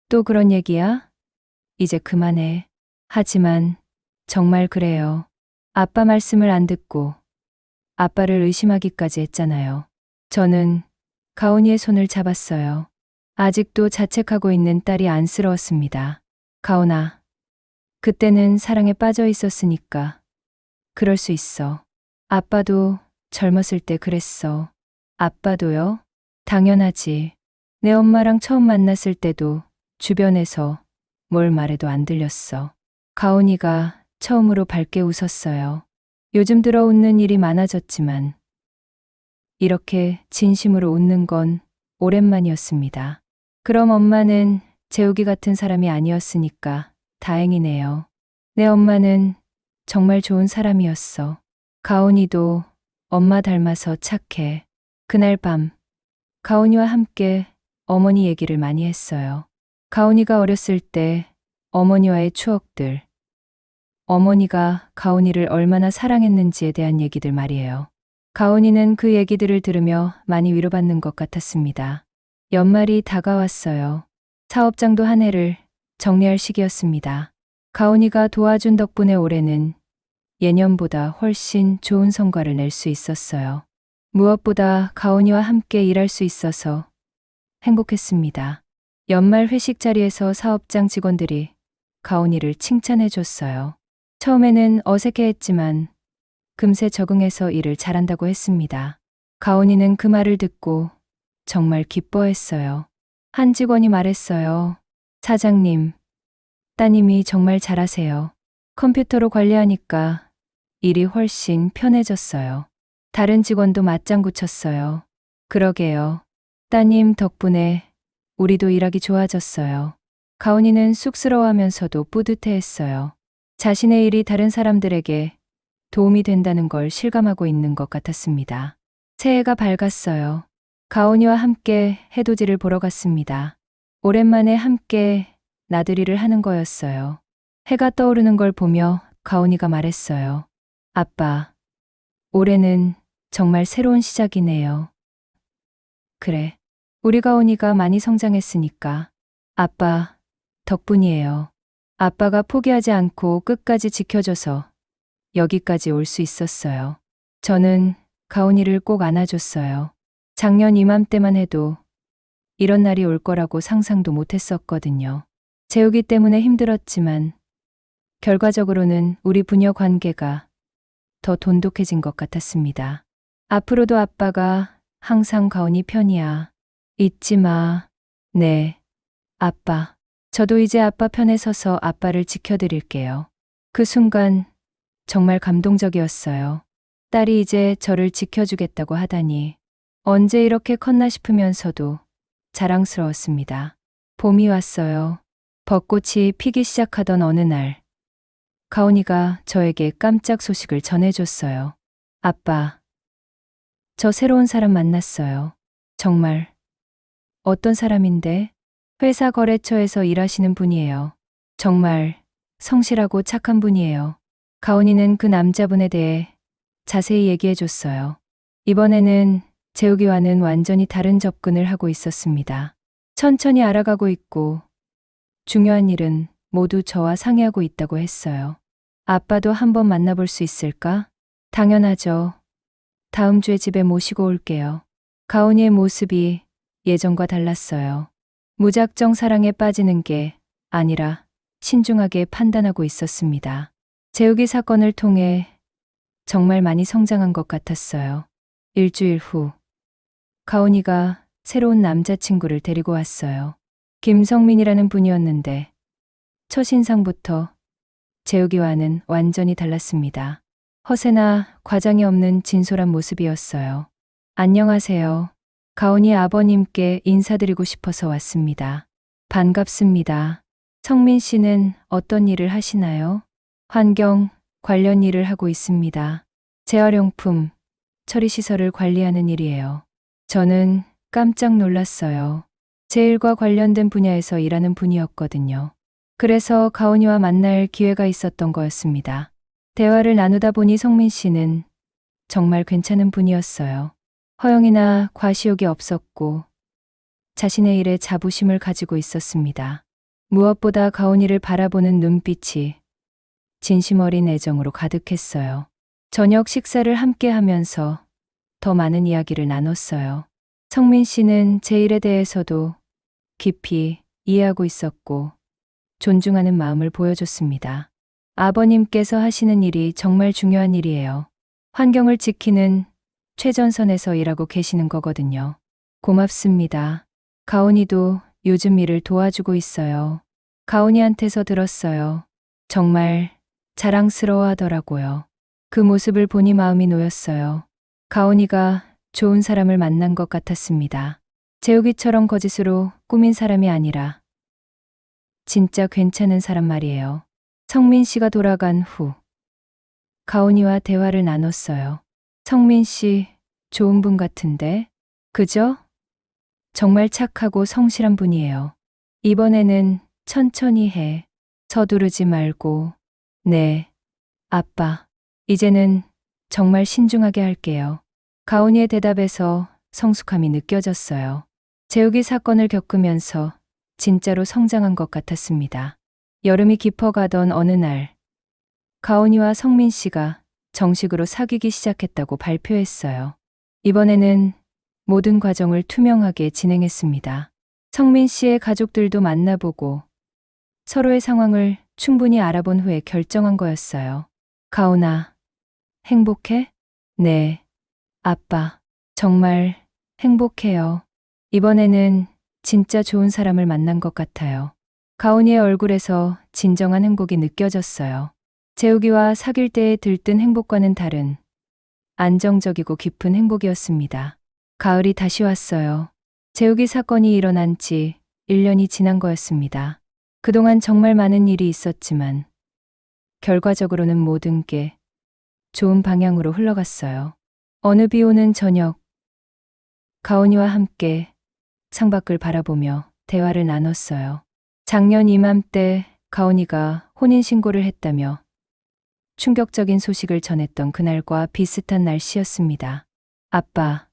또 그런 얘기야? 이제 그만해. 하지만 정말 그래요. 아빠 말씀을 안 듣고 아빠를 의심하기까지 했잖아요. 저는 가온이의 손을 잡았어요. 아직도 자책하고 있는 딸이 안쓰러웠습니다. 가온아, 그때는 사랑에 빠져 있었으니까 그럴 수 있어. 아빠도 젊었을 때 그랬어. 아빠도요? 당연하지. 내 엄마랑 처음 만났을 때도 주변에서 뭘 말해도 안 들렸어. 가온이가 처음으로 밝게 웃었어요. 요즘 들어 웃는 일이 많아졌지만 이렇게 진심으로 웃는 건 오랜만이었습니다. 그럼 엄마는 재욱이 같은 사람이 아니었으니까 다행이네요. 내 엄마는 정말 좋은 사람이었어. 가온이도 엄마 닮아서 착해. 그날 밤, 가온이와 함께 어머니 얘기를 많이 했어요. 가온이가 어렸을 때 어머니와의 추억들, 어머니가 가온이를 얼마나 사랑했는지에 대한 얘기들 말이에요. 가온이는 그 얘기들을 들으며 많이 위로받는 것 같았습니다. 연말이 다가왔어요. 사업장도 한 해를 정리할 시기였습니다. 가온이가 도와준 덕분에 올해는 예년보다 훨씬 좋은 성과를 낼 수 있었어요. 무엇보다 가온이와 함께 일할 수 있어서 행복했습니다. 연말 회식 자리에서 사업장 직원들이 가온이를 칭찬해 줬어요. 처음에는 어색해했지만 금세 적응해서 일을 잘한다고 했습니다. 가온이는 그 말을 듣고 정말 기뻐했어요. 한 직원이 말했어요. 사장님, 따님이 정말 잘하세요. 컴퓨터로 관리하니까 일이 훨씬 편해졌어요. 다른 직원도 맞장구 쳤어요. 그러게요. 따님 덕분에 우리도 일하기 좋아졌어요. 가온이는 쑥스러워하면서도 뿌듯해했어요. 자신의 일이 다른 사람들에게 도움이 된다는 걸 실감하고 있는 것 같았습니다. 새해가 밝았어요. 가온이와 함께 해돋이를 보러 갔습니다. 오랜만에 함께 나들이를 하는 거였어요. 해가 떠오르는 걸 보며 가온이가 말했어요. 아빠, 올해는 정말 새로운 시작이네요. 그래. 우리 가온이가 많이 성장했으니까. 아빠 덕분이에요. 아빠가 포기하지 않고 끝까지 지켜줘서 여기까지 올 수 있었어요. 저는 가온이를 꼭 안아줬어요. 작년 이맘때만 해도 이런 날이 올 거라고 상상도 못 했었거든요. 재우기 때문에 힘들었지만 결과적으로는 우리 부녀 관계가 더 돈독해진 것 같았습니다. 앞으로도 아빠가 항상 가온이 편이야. 잊지 마. 네. 아빠. 저도 이제 아빠 편에 서서 아빠를 지켜드릴게요. 그 순간 정말 감동적이었어요. 딸이 이제 저를 지켜주겠다고 하다니 언제 이렇게 컸나 싶으면서도 자랑스러웠습니다. 봄이 왔어요. 벚꽃이 피기 시작하던 어느 날, 가온이가 저에게 깜짝 소식을 전해줬어요. 아빠, 저 새로운 사람 만났어요. 정말. 어떤 사람인데? 회사 거래처에서 일하시는 분이에요. 정말 성실하고 착한 분이에요. 가온이는 그 남자분에 대해 자세히 얘기해줬어요. 이번에는 재욱이와는 완전히 다른 접근을 하고 있었습니다. 천천히 알아가고 있고 중요한 일은 모두 저와 상의하고 있다고 했어요. 아빠도 한번 만나볼 수 있을까? 당연하죠. 다음 주에 집에 모시고 올게요. 가온이의 모습이 예전과 달랐어요. 무작정 사랑에 빠지는 게 아니라 신중하게 판단하고 있었습니다. 재욱이 사건을 통해 정말 많이 성장한 것 같았어요. 일주일 후, 가온이가 새로운 남자친구를 데리고 왔어요. 김성민이라는 분이었는데 첫인상부터 재욱이와는 완전히 달랐습니다. 허세나 과장이 없는 진솔한 모습이었어요. 안녕하세요. 가온이 아버님께 인사드리고 싶어서 왔습니다. 반갑습니다. 성민 씨는 어떤 일을 하시나요? 환경 관련 일을 하고 있습니다. 재활용품, 처리시설을 관리하는 일이에요. 저는 깜짝 놀랐어요. 제 일과 관련된 분야에서 일하는 분이었거든요. 그래서 가온이와 만날 기회가 있었던 거였습니다. 대화를 나누다 보니 성민 씨는 정말 괜찮은 분이었어요. 허영이나 과시욕이 없었고 자신의 일에 자부심을 가지고 있었습니다. 무엇보다 가온이를 바라보는 눈빛이 진심 어린 애정으로 가득했어요. 저녁 식사를 함께 하면서 더 많은 이야기를 나눴어요. 성민 씨는 제 일에 대해서도 깊이 이해하고 있었고 존중하는 마음을 보여줬습니다. 아버님께서 하시는 일이 정말 중요한 일이에요. 환경을 지키는 최전선에서 일하고 계시는 거거든요. 고맙습니다. 가온이도 요즘 일을 도와주고 있어요. 가온이한테서 들었어요. 정말 자랑스러워 하더라고요. 그 모습을 보니 마음이 놓였어요. 가온이가 좋은 사람을 만난 것 같았습니다. 재욱이처럼 거짓으로 꾸민 사람이 아니라 진짜 괜찮은 사람 말이에요. 성민 씨가 돌아간 후 가온이와 대화를 나눴어요. 성민 씨 좋은 분 같은데? 그죠? 정말 착하고 성실한 분이에요. 이번에는 천천히 해. 서두르지 말고. 네, 아빠. 이제는 정말 신중하게 할게요. 가온이의 대답에서 성숙함이 느껴졌어요. 재욱이 사건을 겪으면서 진짜로 성장한 것 같았습니다. 여름이 깊어가던 어느 날, 가온이와 성민 씨가 정식으로 사귀기 시작했다고 발표했어요. 이번에는 모든 과정을 투명하게 진행했습니다. 성민 씨의 가족들도 만나보고 서로의 상황을 충분히 알아본 후에 결정한 거였어요. 가온아, 행복해? 네, 아빠. 정말 행복해요. 이번에는 진짜 좋은 사람을 만난 것 같아요. 가온이의 얼굴에서 진정한 행복이 느껴졌어요. 재욱이와 사귈 때에 들뜬 행복과는 다른 안정적이고 깊은 행복이었습니다. 가을이 다시 왔어요. 재욱이 사건이 일어난 지 1년이 지난 거였습니다. 그동안 정말 많은 일이 있었지만 결과적으로는 모든 게 좋은 방향으로 흘러갔어요. 어느 비 오는 저녁, 가온이와 함께 창밖을 바라보며 대화를 나눴어요. 작년 이맘때 가온이가 혼인신고를 했다며 충격적인 소식을 전했던 그날과 비슷한 날씨였습니다. 아빠,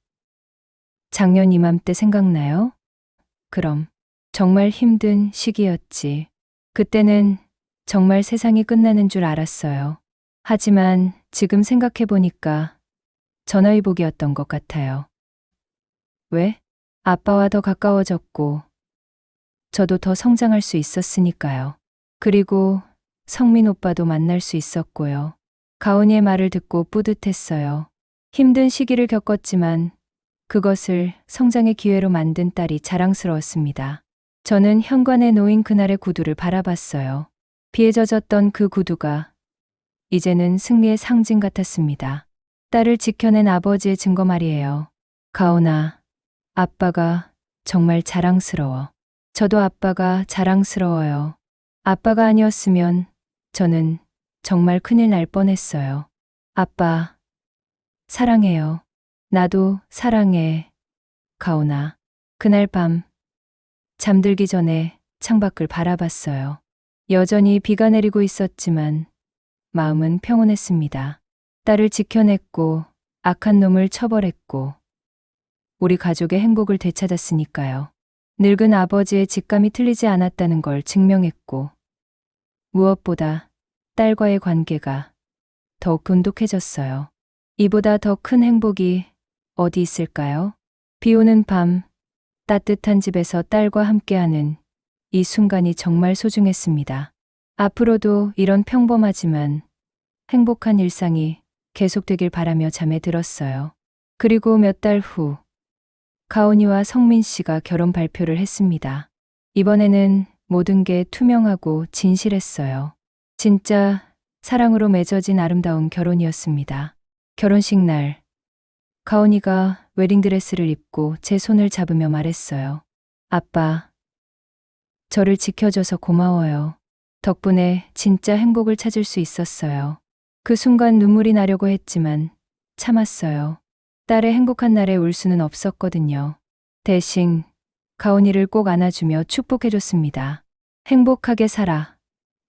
작년 이맘때 생각나요? 그럼 정말 힘든 시기였지. 그때는 정말 세상이 끝나는 줄 알았어요. 하지만 지금 생각해보니까 전화위복이었던 것 같아요. 왜? 아빠와 더 가까워졌고, 저도 더 성장할 수 있었으니까요. 그리고 성민 오빠도 만날 수 있었고요. 가온이의 말을 듣고 뿌듯했어요. 힘든 시기를 겪었지만 그것을 성장의 기회로 만든 딸이 자랑스러웠습니다. 저는 현관에 놓인 그날의 구두를 바라봤어요. 비에 젖었던 그 구두가 이제는 승리의 상징 같았습니다. 딸을 지켜낸 아버지의 증거 말이에요. 가온아, 아빠가 정말 자랑스러워. 저도 아빠가 자랑스러워요. 아빠가 아니었으면 저는 정말 큰일 날 뻔했어요. 아빠, 사랑해요. 나도 사랑해. 가온아. 그날 밤, 잠들기 전에 창밖을 바라봤어요. 여전히 비가 내리고 있었지만 마음은 평온했습니다. 딸을 지켜냈고 악한 놈을 처벌했고 우리 가족의 행복을 되찾았으니까요. 늙은 아버지의 직감이 틀리지 않았다는 걸 증명했고 무엇보다 딸과의 관계가 더욱 돈독해졌어요. 이보다 더 큰 행복이 어디 있을까요? 비 오는 밤, 따뜻한 집에서 딸과 함께하는 이 순간이 정말 소중했습니다. 앞으로도 이런 평범하지만 행복한 일상이 계속되길 바라며 잠에 들었어요. 그리고 몇 달 후, 가온이와 성민 씨가 결혼 발표를 했습니다. 이번에는 모든 게 투명하고 진실했어요. 진짜 사랑으로 맺어진 아름다운 결혼이었습니다. 결혼식 날, 가온이가 웨딩드레스를 입고 제 손을 잡으며 말했어요. 아빠, 저를 지켜줘서 고마워요. 덕분에 진짜 행복을 찾을 수 있었어요. 그 순간 눈물이 나려고 했지만 참았어요. 딸의 행복한 날에 울 수는 없었거든요. 대신 가온이를 꼭 안아주며 축복해줬습니다. 행복하게 살아.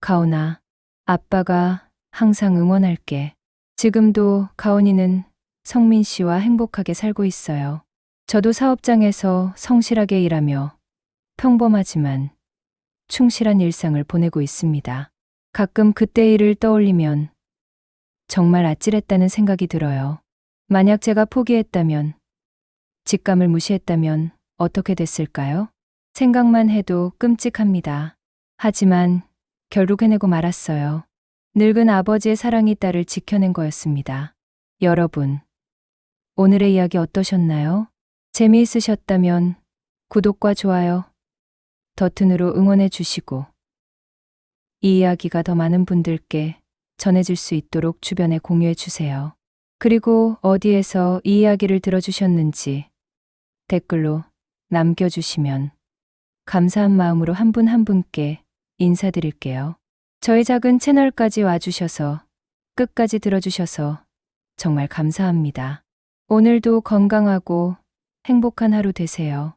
가온아, 아빠가 항상 응원할게. 지금도 가온이는 성민 씨와 행복하게 살고 있어요. 저도 사업장에서 성실하게 일하며 평범하지만 충실한 일상을 보내고 있습니다. 가끔 그때 일을 떠올리면 정말 아찔했다는 생각이 들어요. 만약 제가 포기했다면, 직감을 무시했다면 어떻게 됐을까요? 생각만 해도 끔찍합니다. 하지만 결국 해내고 말았어요. 늙은 아버지의 사랑이 딸을 지켜낸 거였습니다. 여러분, 오늘의 이야기 어떠셨나요? 재미있으셨다면 구독과 좋아요 버튼으로 응원해 주시고 이 이야기가 더 많은 분들께 전해질 수 있도록 주변에 공유해 주세요. 그리고 어디에서 이 이야기를 들어주셨는지 댓글로 남겨주시면 감사한 마음으로 한 분 한 분께 인사드릴게요. 저희 작은 채널까지 와주셔서 끝까지 들어주셔서 정말 감사합니다. 오늘도 건강하고 행복한 하루 되세요.